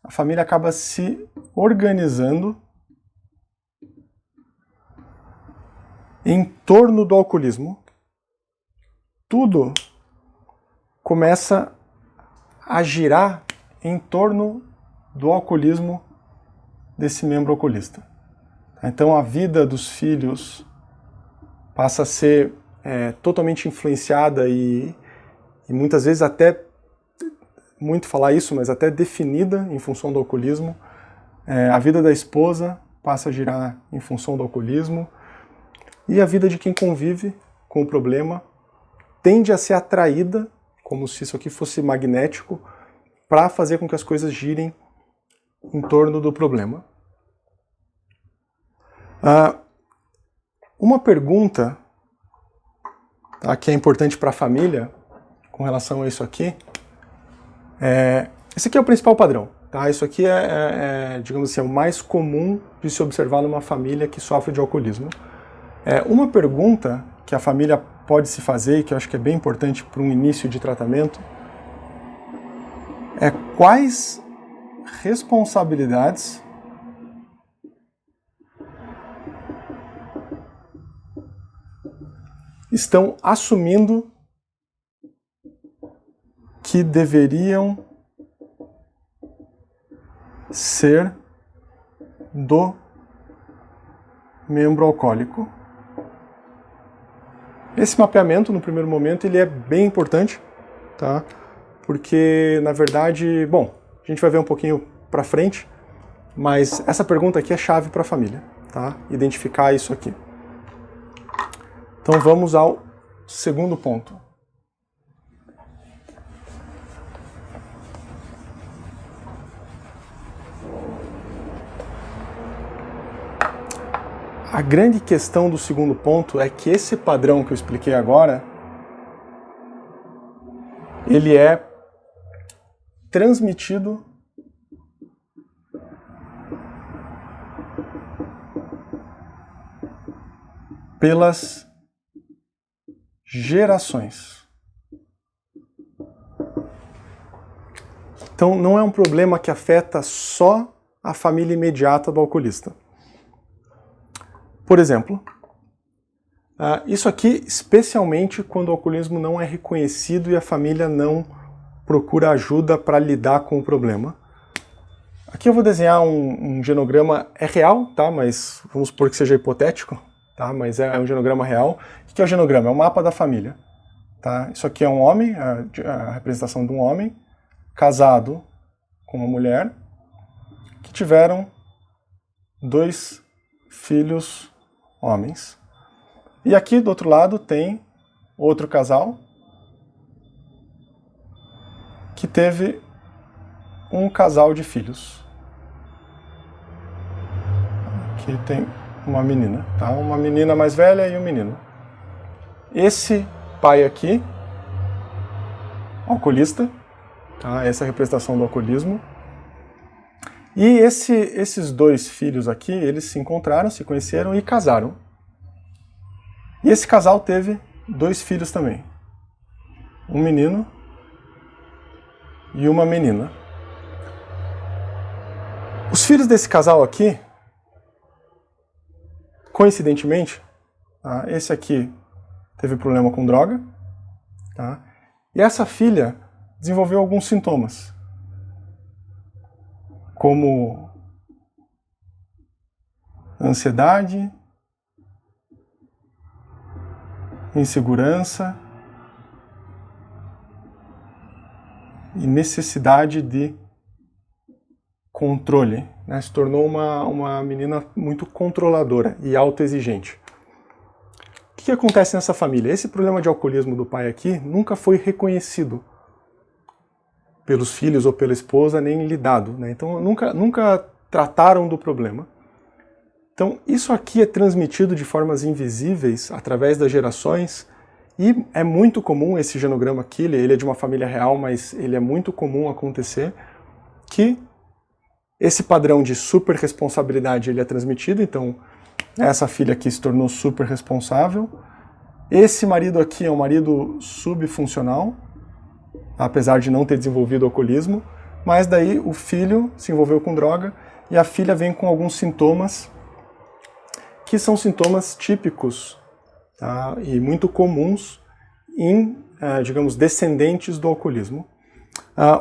S3: a família acaba se organizando em torno do alcoolismo. Tudo começa a girar em torno do alcoolismo desse membro alcoolista. Então a vida dos filhos passa a ser totalmente influenciada e muitas vezes até, muito falar isso, mas até definida em função do alcoolismo. A vida da esposa passa a girar em função do alcoolismo e a vida de quem convive com o problema tende a ser atraída, como se isso aqui fosse magnético, para fazer com que as coisas girem em torno do problema. Uma pergunta, tá, que é importante para a família com relação a isso aqui, esse aqui é o principal padrão. Tá? Isso aqui digamos assim, é o mais comum de se observar numa família que sofre de alcoolismo. Uma pergunta que a família pode se fazer, e que eu acho que é bem importante para um início de tratamento, é quais responsabilidades estão assumindo que deveriam ser do membro alcoólico. Esse mapeamento, no primeiro momento, ele é bem importante, tá? Porque, na verdade, bom, a gente vai ver um pouquinho para frente, mas essa pergunta aqui é chave para a família, tá? Identificar isso aqui. Então vamos ao segundo ponto. A grande questão do segundo ponto é que esse padrão que eu expliquei agora, ele é transmitido pelas gerações. Então não é um problema que afeta só a família imediata do alcoolista. Por exemplo, isso aqui especialmente quando o alcoolismo não é reconhecido e a família não procura ajuda para lidar com o problema. Aqui eu vou desenhar um genograma, é real, tá? Mas vamos supor que seja hipotético, tá? Mas é um genograma real. O que é o genograma? É o mapa da família. Tá? Isso aqui é um homem, a representação de um homem casado com uma mulher que tiveram 2 filhos homens. E aqui do outro lado tem outro casal que teve um casal de filhos. Aqui tem uma menina, tá? Uma menina mais velha e um menino. Esse pai aqui, alcoolista, tá? Essa é a representação do alcoolismo. E esses 2 filhos aqui, eles se encontraram, se conheceram e casaram. E esse casal teve 2 filhos também. Um menino e uma menina. Os filhos desse casal aqui, coincidentemente, tá? Esse aqui teve problema com droga, tá? E essa filha desenvolveu alguns sintomas, como ansiedade, insegurança e necessidade de controle, né? Se tornou uma menina muito controladora e autoexigente. O que acontece nessa família? Esse problema de alcoolismo do pai aqui nunca foi reconhecido pelos filhos ou pela esposa, nem lidado, né? Então nunca trataram do problema. Então isso aqui é transmitido de formas invisíveis através das gerações e é muito comum esse genograma aqui, ele é de uma família real, mas ele é muito comum acontecer que esse padrão de super responsabilidade ele é transmitido. Então essa filha aqui se tornou super responsável Esse marido aqui é um marido subfuncional, apesar de não ter desenvolvido o alcoolismo, mas daí o filho se envolveu com droga e a filha vem com alguns sintomas que são sintomas típicos, tá? E muito comuns em, digamos, descendentes do alcoolismo.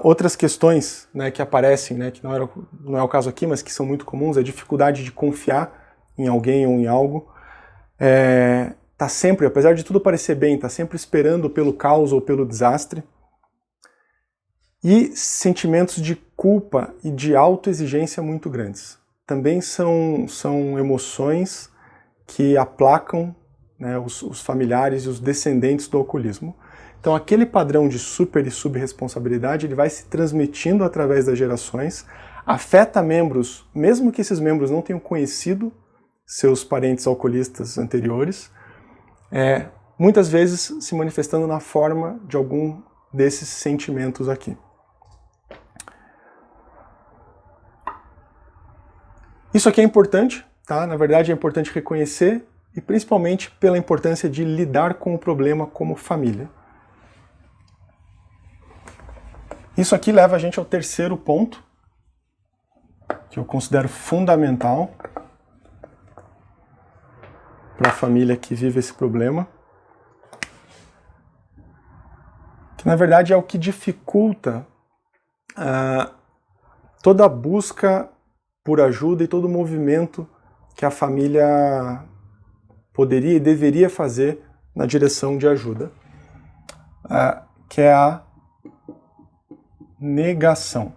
S3: Outras questões, né, que aparecem, né, que não é o caso aqui, mas que são muito comuns, é a dificuldade de confiar em alguém ou em algo. Tá sempre, apesar de tudo parecer bem, tá sempre esperando pelo caos ou pelo desastre. E sentimentos de culpa e de autoexigência muito grandes. Também são emoções que aplacam, né, os familiares e os descendentes do alcoolismo. Então aquele padrão de super e subresponsabilidade, ele vai se transmitindo através das gerações, afeta membros, mesmo que esses membros não tenham conhecido seus parentes alcoolistas anteriores, muitas vezes se manifestando na forma de algum desses sentimentos aqui. Isso aqui é importante, tá? Na verdade é importante reconhecer e principalmente pela importância de lidar com o problema como família. Isso aqui leva a gente ao terceiro ponto, que eu considero fundamental para a família que vive esse problema, que na verdade é o que dificulta toda a busca por ajuda e todo o movimento que a família poderia e deveria fazer na direção de ajuda, que é a negação.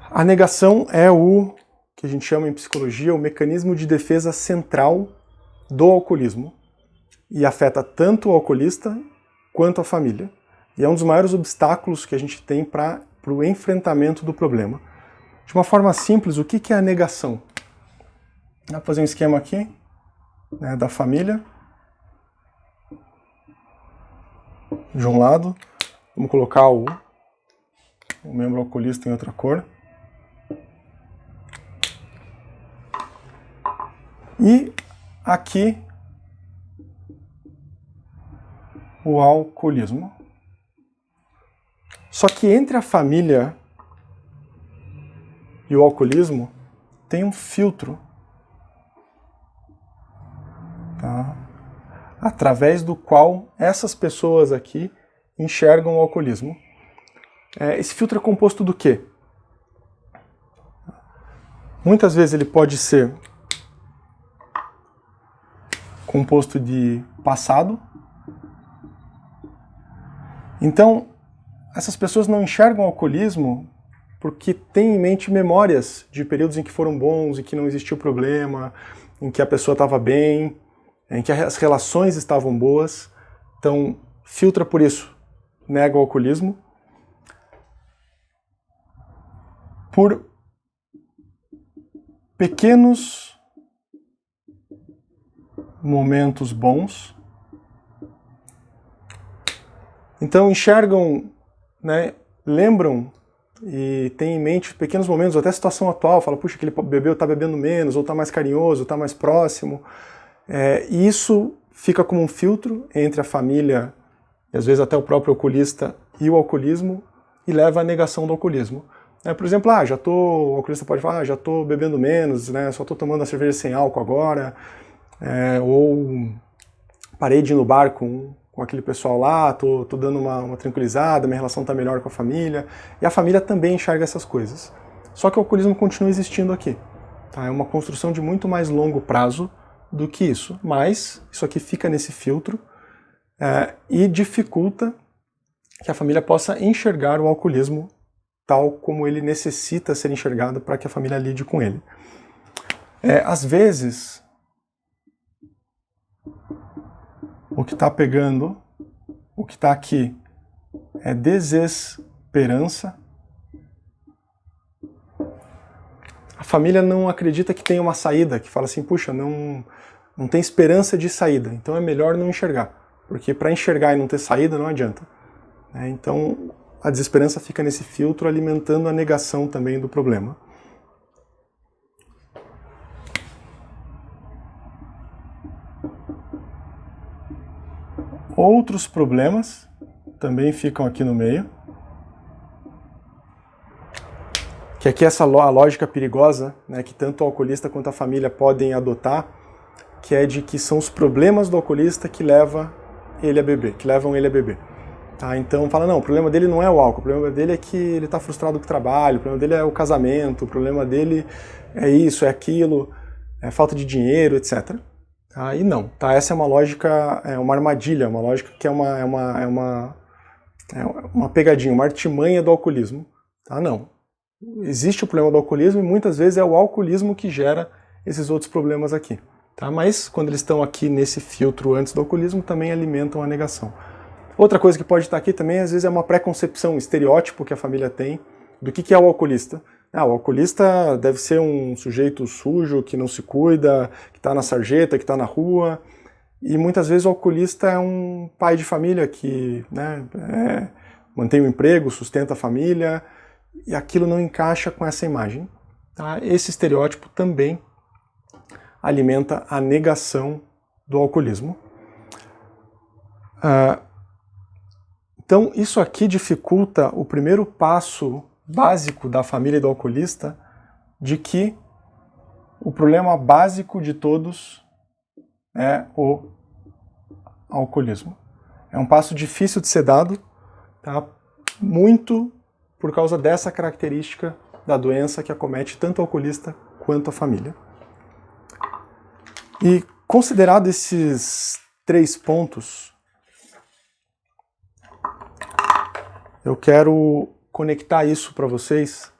S3: A negação é o que a gente chama em psicologia o mecanismo de defesa central do alcoolismo e afeta tanto o alcoolista quanto a família. E é um dos maiores obstáculos que a gente tem para o enfrentamento do problema. De uma forma simples, o que é a negação? Dá para fazer um esquema aqui, né, da família. De um lado, vamos colocar o membro alcoolista em outra cor. E aqui o alcoolismo. Só que entre a família e o alcoolismo tem um filtro, tá? Através do qual essas pessoas aqui enxergam o alcoolismo. Esse filtro é composto do quê? Muitas vezes ele pode ser composto de passado. Então, essas pessoas não enxergam o alcoolismo porque têm em mente memórias de períodos em que foram bons, em que não existiu problema, em que a pessoa estava bem, em que as relações estavam boas. Então, filtra por isso, nega o alcoolismo. Por pequenos momentos bons. Então, enxergam, né, lembram e têm em mente pequenos momentos, até a situação atual, fala, puxa, aquele bebeu está bebendo menos, ou está mais carinhoso, está mais próximo. E isso fica como um filtro entre a família, e às vezes até o próprio alcoolista, e o alcoolismo, e leva à negação do alcoolismo. Por exemplo, o alcoolista pode falar, já estou bebendo menos, né, só estou tomando a cerveja sem álcool agora, ou parei de ir no bar com aquele pessoal lá, tô dando uma tranquilizada, minha relação está melhor com a família, e a família também enxerga essas coisas. Só que o alcoolismo continua existindo aqui. Tá? É uma construção de muito mais longo prazo do que isso, mas isso aqui fica nesse filtro e dificulta que a família possa enxergar o alcoolismo tal como ele necessita ser enxergado para que a família lide com ele. Às vezes, o que está pegando, o que está aqui, é desesperança. A família não acredita que tem uma saída, que fala assim, puxa, não tem esperança de saída, então é melhor não enxergar, porque para enxergar e não ter saída não adianta. Então a desesperança fica nesse filtro, alimentando a negação também do problema. outros problemas também ficam aqui no meio. Que aqui essa a lógica perigosa, né, que tanto o alcoolista quanto a família podem adotar, que é de que são os problemas do alcoolista que levam ele a beber. Tá? Então fala, não, o problema dele não é o álcool, o problema dele é que ele está frustrado com o trabalho, o problema dele é o casamento, o problema dele é isso, é aquilo, é falta de dinheiro, etc. Tá? E não, tá? Essa é uma lógica, é uma armadilha, uma lógica que é uma pegadinha, uma artimanha do alcoolismo. Tá? Não. Existe o problema do alcoolismo e muitas vezes é o alcoolismo que gera esses outros problemas aqui. Tá? Mas quando eles estão aqui nesse filtro antes do alcoolismo, também alimentam a negação. Outra coisa que pode estar aqui também, às vezes, é uma preconcepção, um estereótipo que a família tem do que é o alcoolista. O alcoolista deve ser um sujeito sujo, que não se cuida, que está na sarjeta, que está na rua. E muitas vezes o alcoolista é um pai de família que, né, mantém o emprego, sustenta a família, e aquilo não encaixa com essa imagem. Tá? Esse estereótipo também alimenta a negação do alcoolismo. Então, isso aqui dificulta o primeiro passo básico da família do alcoolista, de que o problema básico de todos é o alcoolismo. É um passo difícil de ser dado, tá? Muito por causa dessa característica da doença que acomete tanto o alcoolista quanto a família. E considerado esses 3 pontos, eu quero conectar isso para vocês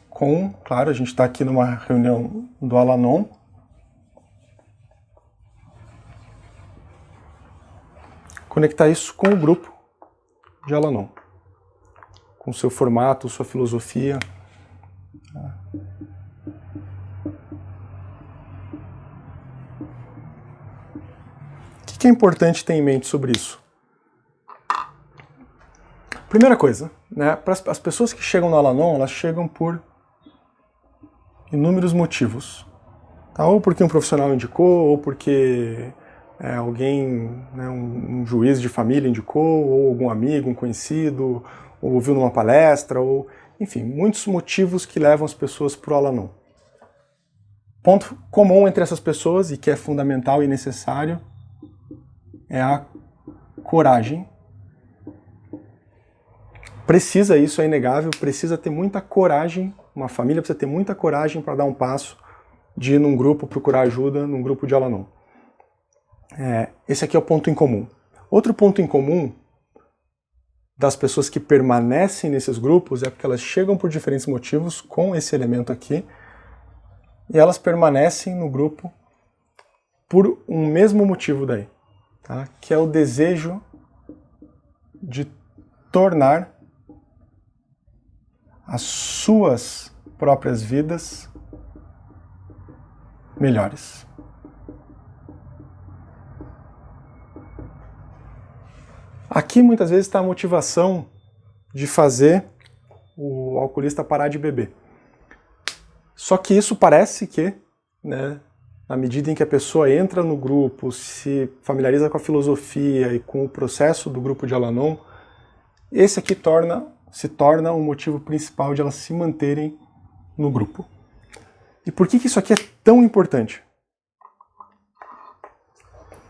S3: com, claro, a gente está aqui numa reunião do Al-Anon, conectar isso com o grupo de Al-Anon, com seu formato, sua filosofia. O que é importante ter em mente sobre isso? Primeira coisa, né, para as pessoas que chegam no Al-Anon, elas chegam por inúmeros motivos. Tá? Ou porque um profissional indicou, ou porque alguém, né, um juiz de família indicou, ou algum amigo, um conhecido, ou ouviu numa palestra, ou enfim, muitos motivos que levam as pessoas para o Al-Anon. Ponto comum entre essas pessoas, e que é fundamental e necessário, é a coragem. Precisa, isso é inegável, precisa ter muita coragem, uma família precisa ter muita coragem para dar um passo de ir num grupo procurar ajuda, num grupo de Al-Anon. Esse aqui é o ponto em comum. Outro ponto em comum das pessoas que permanecem nesses grupos é porque elas chegam por diferentes motivos com esse elemento aqui e elas permanecem no grupo por um mesmo motivo daí, tá? Que é o desejo de tornar as suas próprias vidas melhores. Aqui muitas vezes está a motivação de fazer o alcoolista parar de beber. Só que isso parece que, né, na medida em que a pessoa entra no grupo, se familiariza com a filosofia e com o processo do grupo de Al-Anon, esse aqui se torna o motivo principal de elas se manterem no grupo. E por que isso aqui é tão importante?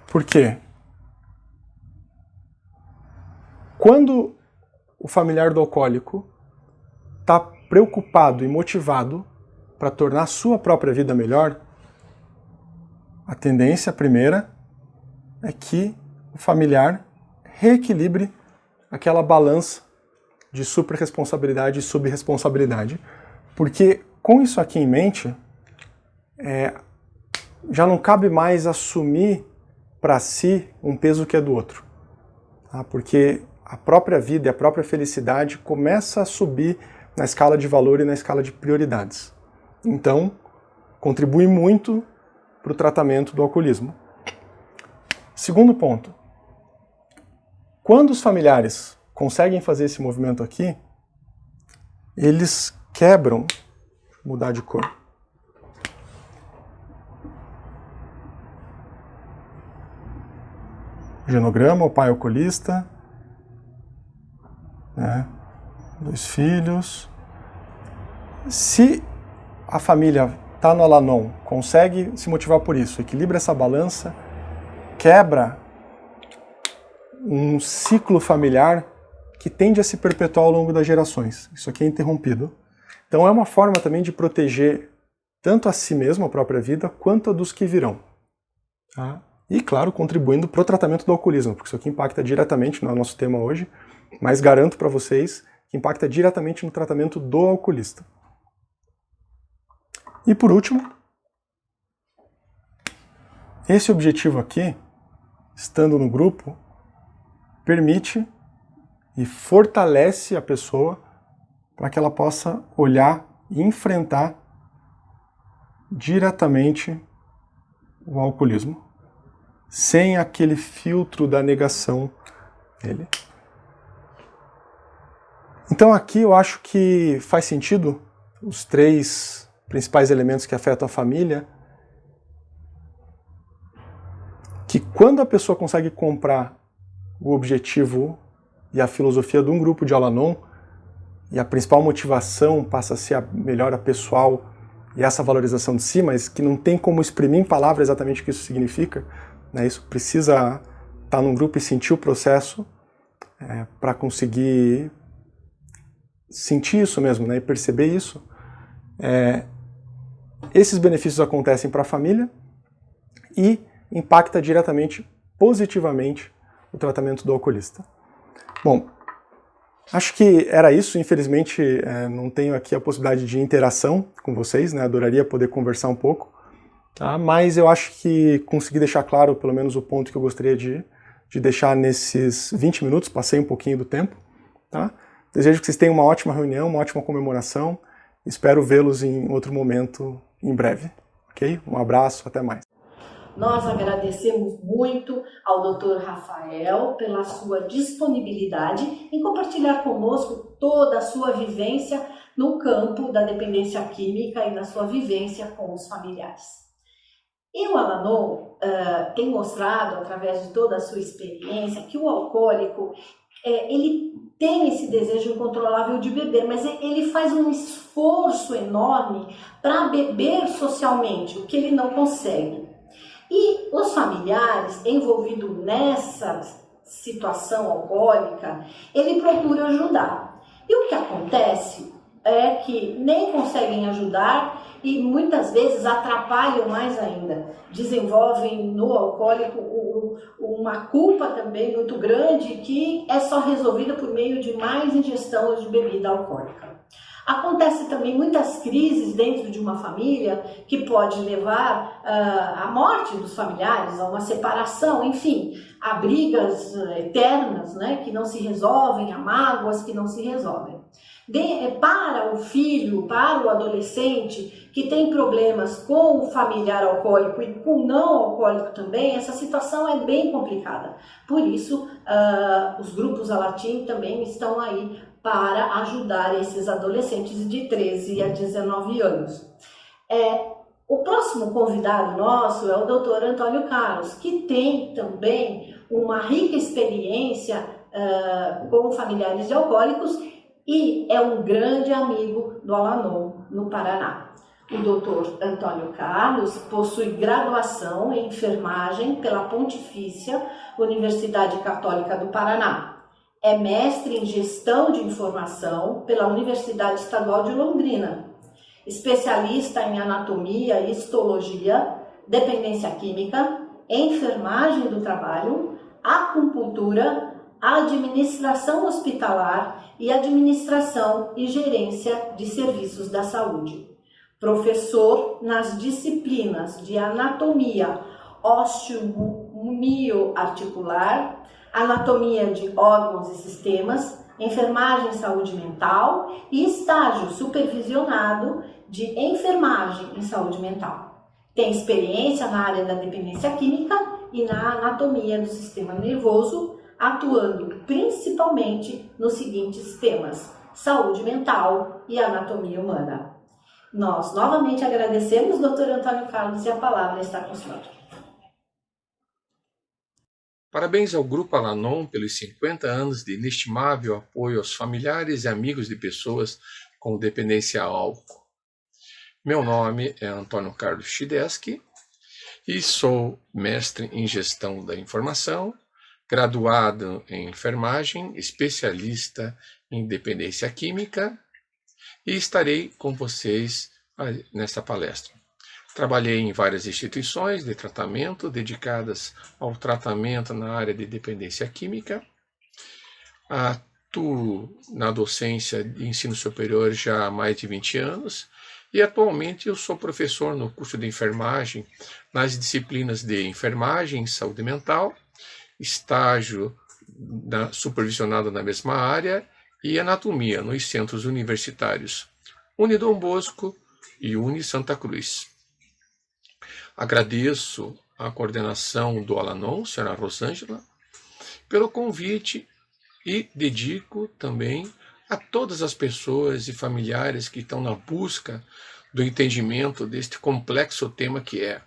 S3: Porque quando o familiar do alcoólico está preocupado e motivado para tornar a sua própria vida melhor, a tendência primeira é que o familiar reequilibre aquela balança de superresponsabilidade e subresponsabilidade. Porque com isso aqui em mente, já não cabe mais assumir para si um peso que é do outro. Tá? Porque a própria vida e a própria felicidade começa a subir na escala de valor e na escala de prioridades. Então, contribui muito para o tratamento do alcoolismo. Segundo ponto. Quando os familiares conseguem fazer esse movimento aqui, eles quebram, vou mudar de cor, genograma, o pai alcoolista, né? 2 filhos. Se a família está no Al-Anon, consegue se motivar por isso, equilibra essa balança, quebra um ciclo familiar que tende a se perpetuar ao longo das gerações. Isso aqui é interrompido. Então é uma forma também de proteger tanto a si mesmo, a própria vida, quanto a dos que virão. Tá? E, claro, contribuindo para o tratamento do alcoolismo, porque isso aqui impacta diretamente, não é o nosso tema hoje, mas garanto para vocês que impacta diretamente no tratamento do alcoolista. E por último, esse objetivo aqui, estando no grupo, permite e fortalece a pessoa para que ela possa olhar e enfrentar diretamente o alcoolismo, sem aquele filtro da negação dele. Então aqui eu acho que faz sentido os 3 principais elementos que afetam a família, que quando a pessoa consegue comprar o objetivo e a filosofia de um grupo de Al-Anon, e a principal motivação passa a ser a melhora pessoal e essa valorização de si, mas que não tem como exprimir em palavras exatamente o que isso significa, né? Isso precisa estar num grupo e sentir o processo para conseguir sentir isso mesmo, né? E perceber isso. Esses benefícios acontecem para a família e impacta diretamente, positivamente, o tratamento do alcoolista. Bom, acho que era isso. Infelizmente, não tenho aqui a possibilidade de interação com vocês, né? Adoraria poder conversar um pouco, tá? Mas eu acho que consegui deixar claro, pelo menos, o ponto que eu gostaria de deixar nesses 20 minutos. Passei um pouquinho do tempo, tá? Desejo que vocês tenham uma ótima reunião, uma ótima comemoração. Espero vê-los em outro momento, em breve. Ok? Um abraço, até mais.
S1: Nós agradecemos muito ao Dr. Rafael pela sua disponibilidade em compartilhar conosco toda a sua vivência no campo da dependência química e na sua vivência com os familiares. E o Al-Anon tem mostrado, através de toda a sua experiência, que o alcoólico ele tem esse desejo incontrolável de beber, mas ele faz um esforço enorme para beber socialmente, o que ele não consegue. E os familiares envolvidos nessa situação alcoólica, ele procura ajudar. E o que acontece é que nem conseguem ajudar e muitas vezes atrapalham mais ainda. Desenvolvem no alcoólico uma culpa também muito grande que é só resolvida por meio de mais ingestão de bebida alcoólica. Acontece também muitas crises dentro de uma família que pode levar à morte dos familiares, a uma separação, enfim, a brigas eternas, né, que não se resolvem, a mágoas que não se resolvem. Para o filho, para o adolescente que tem problemas com o familiar alcoólico e com o não alcoólico também, essa situação é bem complicada. Por isso, os grupos Alatim também estão aí para ajudar esses adolescentes de 13 a 19 anos. O próximo convidado nosso é o Dr. Antônio Carlos, que tem também uma rica experiência com familiares de alcoólicos e é um grande amigo do Al-Anon no Paraná. O Dr. Antônio Carlos possui graduação em enfermagem pela Pontifícia Universidade Católica do Paraná. É mestre em gestão de informação pela Universidade Estadual de Londrina. Especialista em anatomia, histologia, dependência química, enfermagem do trabalho, acupuntura, administração hospitalar e administração e gerência de serviços da saúde. Professor nas disciplinas de anatomia osteomioarticular, anatomia de órgãos e sistemas, enfermagem e saúde mental e estágio supervisionado de enfermagem em saúde mental. Tem experiência na área da dependência química e na anatomia do sistema nervoso, atuando principalmente nos seguintes temas: saúde mental e anatomia humana. Nós novamente agradecemos, Dr. Antônio Carlos, e a palavra está com o senhor.
S4: Parabéns ao Grupo Al-Anon pelos 50 anos de inestimável apoio aos familiares e amigos de pessoas com dependência a álcool. Meu nome é Antônio Carlos Chideski e sou mestre em Gestão da Informação, graduado em Enfermagem, especialista em Dependência Química, e estarei com vocês nessa palestra. Trabalhei em várias instituições de tratamento dedicadas ao tratamento na área de dependência química. Atuo na docência de ensino superior já há mais de 20 anos e atualmente eu sou professor no curso de enfermagem nas disciplinas de enfermagem e saúde mental, estágio supervisionado na mesma área e anatomia nos centros universitários Unidom Bosco e Uni Santa Cruz. Agradeço a coordenação do Al-Anon, senhora Rosângela, pelo convite e dedico também a todas as pessoas e familiares que estão na busca do entendimento deste complexo tema que é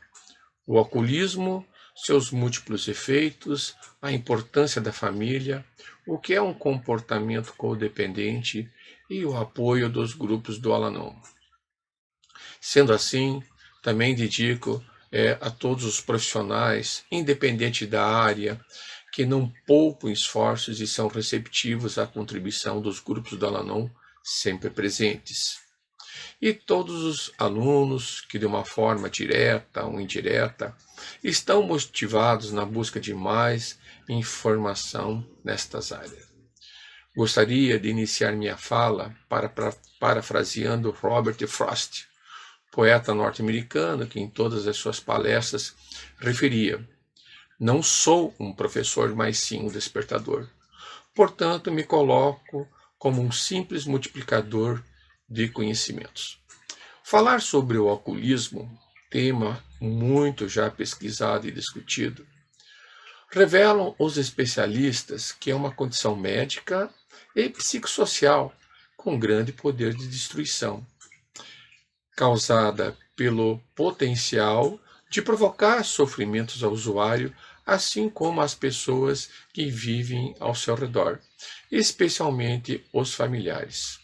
S4: o alcoolismo, seus múltiplos efeitos, a importância da família, o que é um comportamento codependente e o apoio dos grupos do Al-Anon. Sendo assim, também dedico a todos os profissionais, independente da área, que não poupam esforços e são receptivos à contribuição dos grupos do Al-Anon sempre presentes. E todos os alunos que, de uma forma direta ou indireta, estão motivados na busca de mais informação nestas áreas. Gostaria de iniciar minha fala parafraseando Robert Frost, poeta norte-americano que em todas as suas palestras referia: não sou um professor, mas sim um despertador. Portanto, me coloco como um simples multiplicador de conhecimentos. Falar sobre o alcoolismo, tema muito já pesquisado e discutido, revelam os especialistas que é uma condição médica e psicossocial com grande poder de destruição, causada pelo potencial de provocar sofrimentos ao usuário, assim como às pessoas que vivem ao seu redor, especialmente os familiares.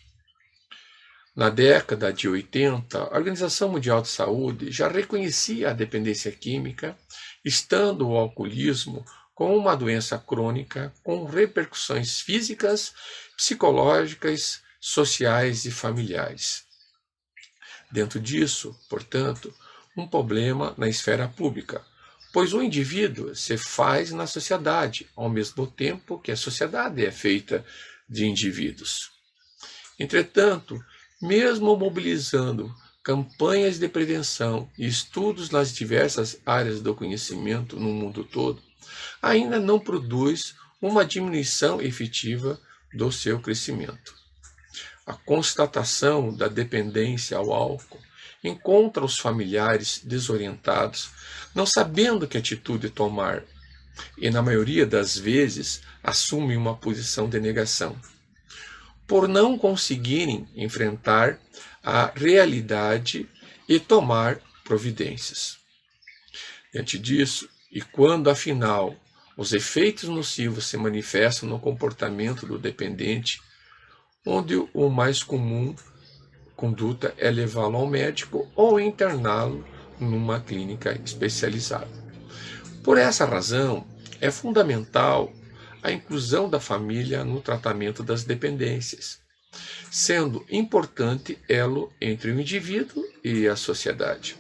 S4: Na década de 80, a Organização Mundial de Saúde já reconhecia a dependência química, estando o alcoolismo como uma doença crônica com repercussões físicas, psicológicas, sociais e familiares. Dentro disso, portanto, um problema na esfera pública, pois o indivíduo se faz na sociedade, ao mesmo tempo que a sociedade é feita de indivíduos. Entretanto, mesmo mobilizando campanhas de prevenção e estudos nas diversas áreas do conhecimento no mundo todo, ainda não produz uma diminuição efetiva do seu crescimento. A constatação da dependência ao álcool encontra os familiares desorientados, não sabendo que atitude tomar, e na maioria das vezes assumem uma posição de negação, por não conseguirem enfrentar a realidade e tomar providências. Diante disso, e quando afinal os efeitos nocivos se manifestam no comportamento do dependente, onde o mais comum conduta é levá-lo ao médico ou interná-lo numa clínica especializada. Por essa razão, é fundamental a inclusão da família no tratamento das dependências, sendo importante elo entre o indivíduo e a sociedade.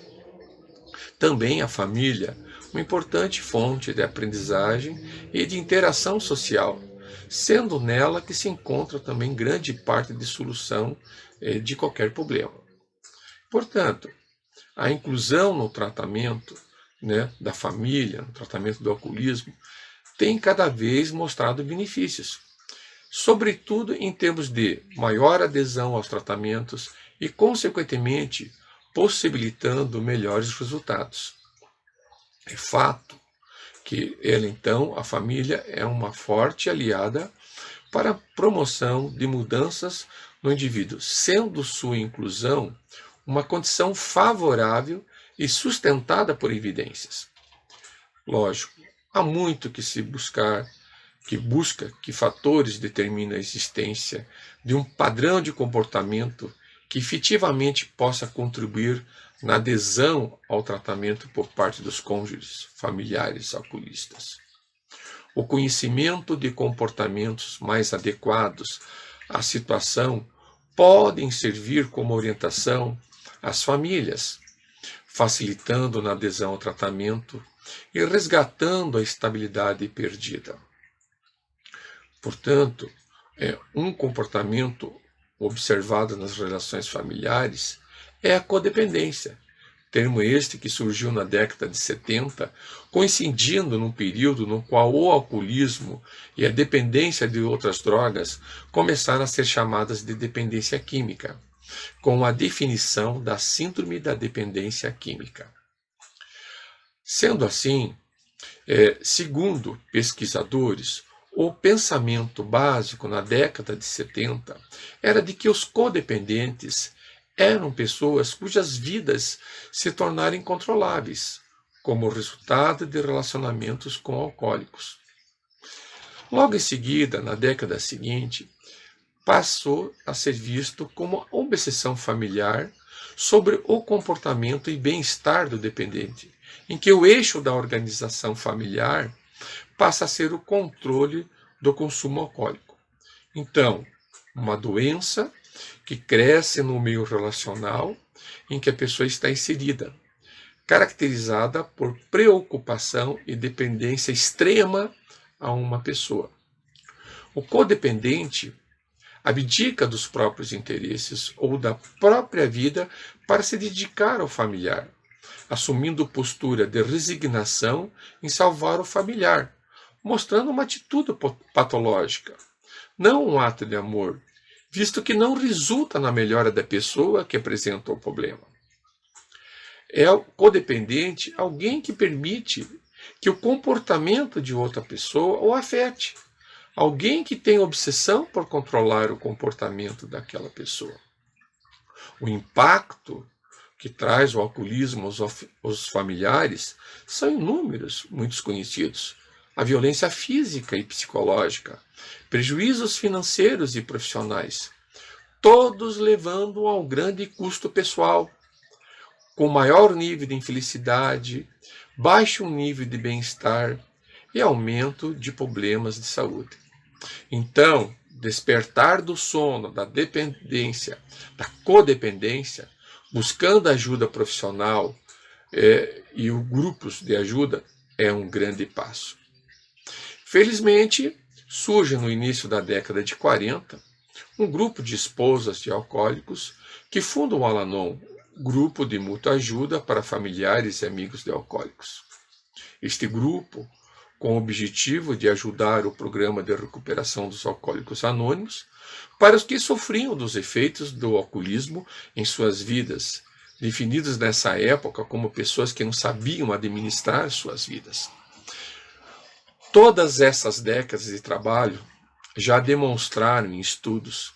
S4: Também a família, uma importante fonte de aprendizagem e de interação social, sendo nela que se encontra também grande parte de solução de qualquer problema. Portanto, a inclusão no tratamento da família, no tratamento do alcoolismo, tem cada vez mostrado benefícios, sobretudo em termos de maior adesão aos tratamentos e, consequentemente, possibilitando melhores resultados. É fato que a família é uma forte aliada para a promoção de mudanças no indivíduo, sendo sua inclusão uma condição favorável e sustentada por evidências. Lógico, há muito que fatores determinam a existência de um padrão de comportamento que efetivamente possa contribuir na adesão ao tratamento por parte dos cônjuges, familiares alcoolistas. O conhecimento de comportamentos mais adequados à situação podem servir como orientação às famílias, facilitando na adesão ao tratamento e resgatando a estabilidade perdida. Portanto, um comportamento observado nas relações familiares é a codependência, termo este que surgiu na década de 70, coincidindo num período no qual o alcoolismo e a dependência de outras drogas começaram a ser chamadas de dependência química, com a definição da síndrome da dependência química. Sendo assim, segundo pesquisadores, o pensamento básico na década de 70 era de que os codependentes eram pessoas cujas vidas se tornaram incontroláveis, como resultado de relacionamentos com alcoólicos. Logo em seguida, na década seguinte, passou a ser visto como uma obsessão familiar sobre o comportamento e bem-estar do dependente, em que o eixo da organização familiar passa a ser o controle do consumo alcoólico. Então, uma doença que cresce no meio relacional em que a pessoa está inserida, caracterizada por preocupação e dependência extrema a uma pessoa. O codependente abdica dos próprios interesses ou da própria vida para se dedicar ao familiar, assumindo postura de resignação em salvar o familiar, mostrando uma atitude patológica, não um ato de amor, visto que não resulta na melhora da pessoa que apresenta o problema. É o codependente alguém que permite que o comportamento de outra pessoa o afete, alguém que tem obsessão por controlar o comportamento daquela pessoa. O impacto que traz o alcoolismo aos familiares são inúmeros, muitos conhecidos. A violência física e psicológica, prejuízos financeiros e profissionais, todos levando a um grande custo pessoal, com maior nível de infelicidade, baixo nível de bem-estar e aumento de problemas de saúde. Então, despertar do sono, da dependência, da codependência, buscando ajuda profissional e os grupos de ajuda é um grande passo. Felizmente, surge no início da década de 40 um grupo de esposas de alcoólicos que fundam o Al-Anon, grupo de mútua ajuda para familiares e amigos de alcoólicos. Este grupo, com o objetivo de ajudar o programa de recuperação dos alcoólicos anônimos para os que sofriam dos efeitos do alcoolismo em suas vidas, definidos nessa época como pessoas que não sabiam administrar suas vidas. Todas essas décadas de trabalho já demonstraram em estudos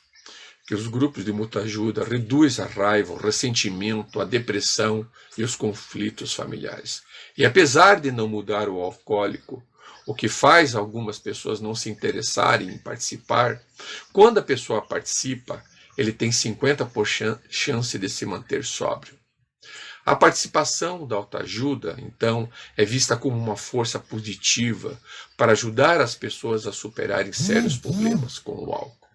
S4: que os grupos de mútua ajuda reduzem a raiva, o ressentimento, a depressão e os conflitos familiares. E apesar de não mudar o alcoólico, o que faz algumas pessoas não se interessarem em participar, quando a pessoa participa, ele tem 50% chance de se manter sóbrio. A participação da autoajuda, então, é vista como uma força positiva para ajudar as pessoas a superarem sérios problemas com o álcool.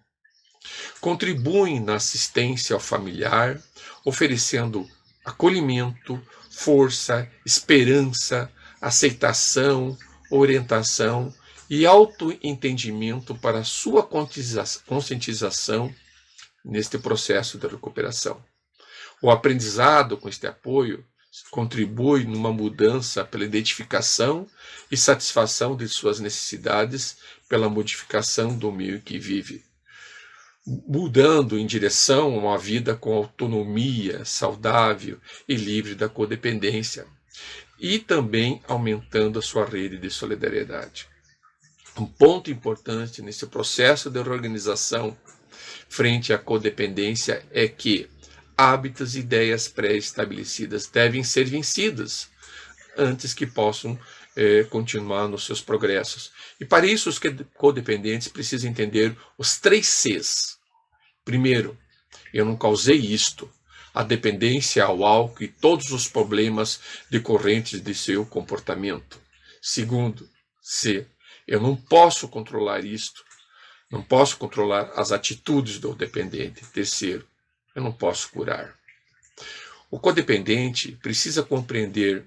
S4: Contribuem na assistência ao familiar, oferecendo acolhimento, força, esperança, aceitação, orientação e autoentendimento para a sua conscientização neste processo de recuperação. O aprendizado com este apoio contribui numa mudança pela identificação e satisfação de suas necessidades pela modificação do meio que vive, mudando em direção a uma vida com autonomia, saudável e livre da codependência, e também aumentando a sua rede de solidariedade. Um ponto importante nesse processo de reorganização frente à codependência é que hábitos e ideias pré-estabelecidas devem ser vencidas antes que possam continuar nos seus progressos. E para isso os codependentes precisam entender os 3 Cs. Primeiro, eu não causei isto. A dependência ao álcool e todos os problemas decorrentes de seu comportamento. Segundo, C, eu não posso controlar isto. Não posso controlar as atitudes do dependente. Terceiro, eu não posso curar. O codependente precisa compreender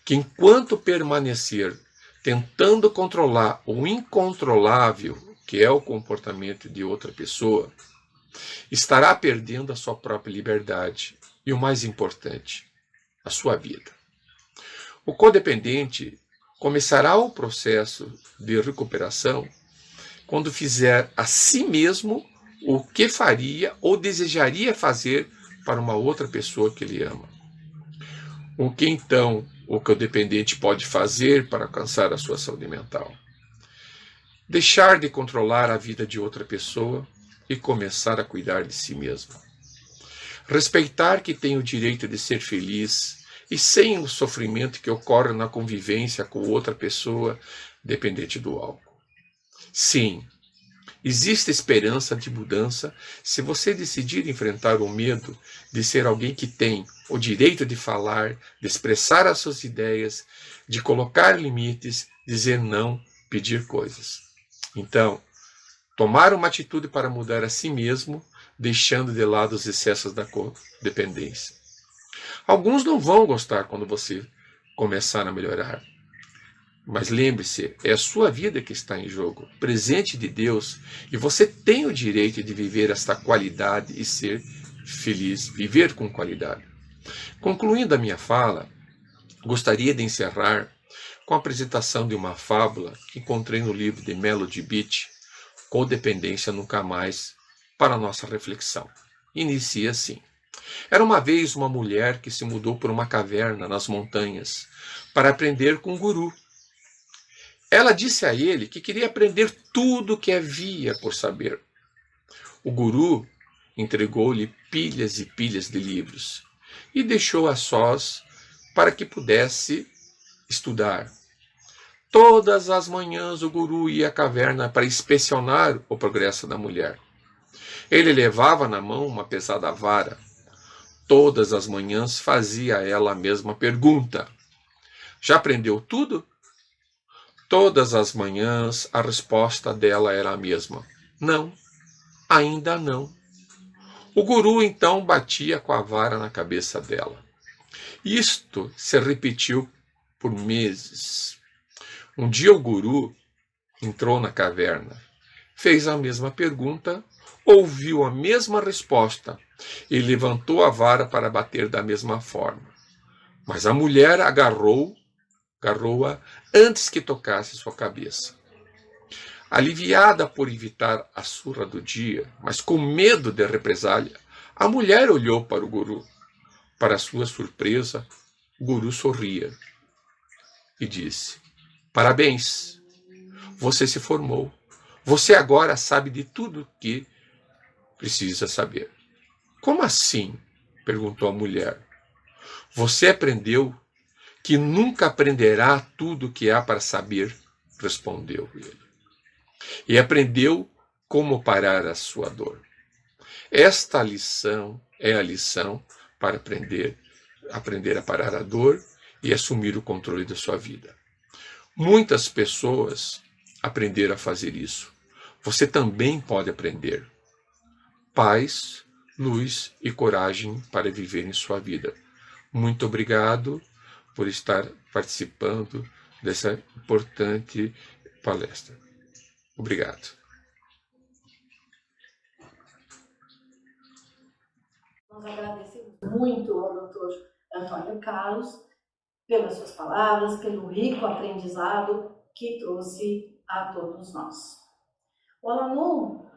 S4: que enquanto permanecer tentando controlar o incontrolável, que é o comportamento de outra pessoa, estará perdendo a sua própria liberdade e, o mais importante, a sua vida. O codependente começará o processo de recuperação quando fizer a si mesmo o que faria ou desejaria fazer para uma outra pessoa que ele ama. O que então o codependente pode fazer para alcançar a sua saúde mental? Deixar de controlar a vida de outra pessoa e começar a cuidar de si mesmo. Respeitar que tem o direito de ser feliz e sem o sofrimento que ocorre na convivência com outra pessoa dependente do álcool. Sim, existe esperança de mudança se você decidir enfrentar o medo de ser alguém que tem o direito de falar, de expressar as suas ideias, de colocar limites, dizer não, pedir coisas. Então, tomar uma atitude para mudar a si mesmo, deixando de lado os excessos da codependência. Alguns não vão gostar quando você começar a melhorar. Mas lembre-se, é a sua vida que está em jogo, presente de Deus, e você tem o direito de viver esta qualidade e ser feliz, viver com qualidade. Concluindo a minha fala, gostaria de encerrar com a apresentação de uma fábula que encontrei no livro de Melody Beach, Codependência Nunca Mais, para a nossa reflexão. Inicia assim. Era uma vez uma mulher que se mudou por uma caverna nas montanhas para aprender com um guru. Ela disse a ele que queria aprender tudo o que havia por saber. O guru entregou-lhe pilhas e pilhas de livros e deixou-a sós para que pudesse estudar. Todas as manhãs o guru ia à caverna para inspecionar o progresso da mulher. Ele levava na mão uma pesada vara. Todas as manhãs fazia a ela a mesma pergunta. Já aprendeu tudo? Todas as manhãs a resposta dela era a mesma. Não, ainda não. O guru então batia com a vara na cabeça dela. Isto se repetiu por meses. Um dia o guru entrou na caverna, fez a mesma pergunta, ouviu a mesma resposta e levantou a vara para bater da mesma forma. Mas a mulher agarrou-a antes que tocasse sua cabeça. Aliviada por evitar a surra do dia, mas com medo de represália, a mulher olhou para o guru. Para sua surpresa, o guru sorria e disse: Parabéns, você se formou. Você agora sabe de tudo que precisa saber. Como assim? Perguntou a mulher. Você aprendeu que nunca aprenderá tudo o que há para saber, respondeu ele. E aprendeu como parar a sua dor. Esta lição é a lição para aprender a parar a dor e assumir o controle da sua vida. Muitas pessoas aprenderam a fazer isso. Você também pode aprender. Paz, luz e coragem para viver em sua vida. Muito obrigado por estar participando dessa importante palestra. Obrigado.
S1: Nós agradecemos muito ao Dr. Antônio Carlos pelas suas palavras, pelo rico aprendizado que trouxe a todos nós. O Al-Anon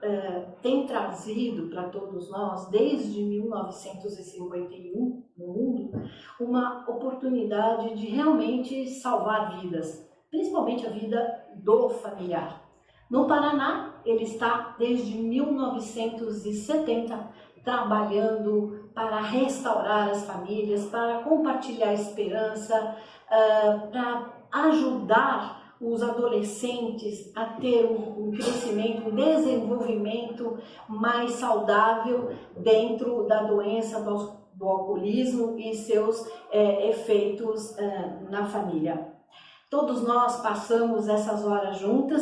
S1: tem trazido para todos nós, desde 1951, no mundo, uma oportunidade de realmente salvar vidas, principalmente a vida do familiar. No Paraná, ele está desde 1970 trabalhando para restaurar as famílias, para compartilhar esperança, para ajudar os adolescentes a ter um crescimento, um desenvolvimento mais saudável dentro da doença do alcoolismo e seus efeitos na família. Todos nós passamos essas horas juntos,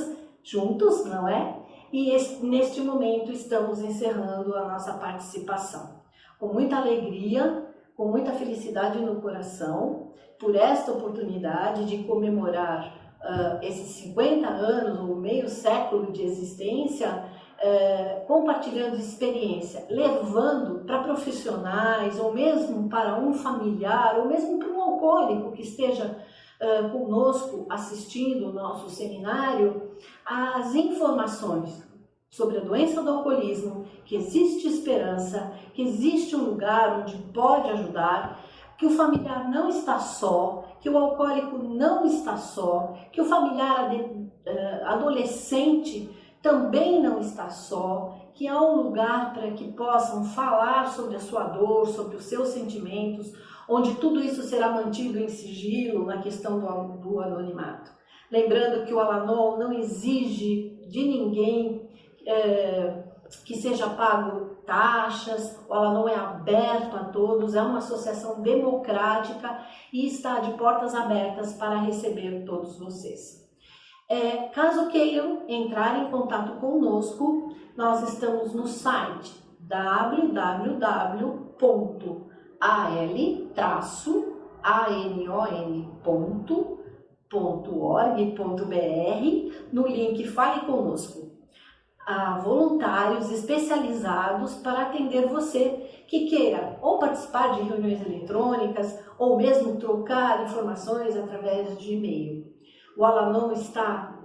S1: não é? E neste momento estamos encerrando a nossa participação. Com muita alegria, com muita felicidade no coração, por esta oportunidade de comemorar esses 50 anos, ou meio século de existência, compartilhando experiência, levando para profissionais, ou mesmo para um familiar, ou mesmo para um alcoólico que esteja conosco assistindo o nosso seminário, as informações sobre a doença do alcoolismo, que existe esperança, que existe um lugar onde pode ajudar, que o familiar não está só, que o alcoólico não está só, que o familiar adolescente também não está só, que há um lugar para que possam falar sobre a sua dor, sobre os seus sentimentos, onde tudo isso será mantido em sigilo na questão do anonimato. Lembrando que o Al-Anon não exige de ninguém que seja pago taxas, o Al-Anon é aberto a todos, é uma associação democrática e está de portas abertas para receber todos vocês. Caso queiram entrar em contato conosco, nós estamos no site www.al-anon.org.br, no link Fale Conosco. Há voluntários especializados para atender você que queira ou participar de reuniões eletrônicas ou mesmo trocar informações através de e-mail. O Al-Anon está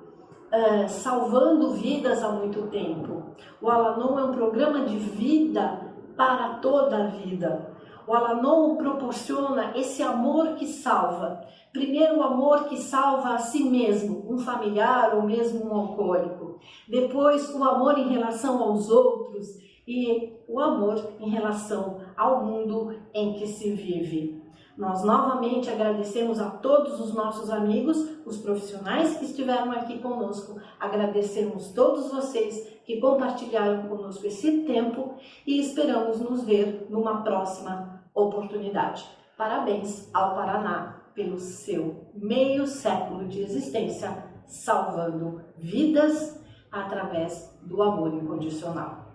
S1: salvando vidas há muito tempo. O Al-Anon é um programa de vida para toda a vida. O Al-Anon proporciona esse amor que salva. Primeiro, o amor que salva a si mesmo, um familiar ou mesmo um alcoólico. Depois, o amor em relação aos outros e o amor em relação ao mundo em que se vive. Nós novamente agradecemos a todos os nossos amigos, os profissionais que estiveram aqui conosco. Agradecemos todos vocês que compartilharam conosco esse tempo e esperamos nos ver numa próxima oportunidade. Parabéns ao Paraná pelo seu meio século de existência, salvando vidas através do amor incondicional.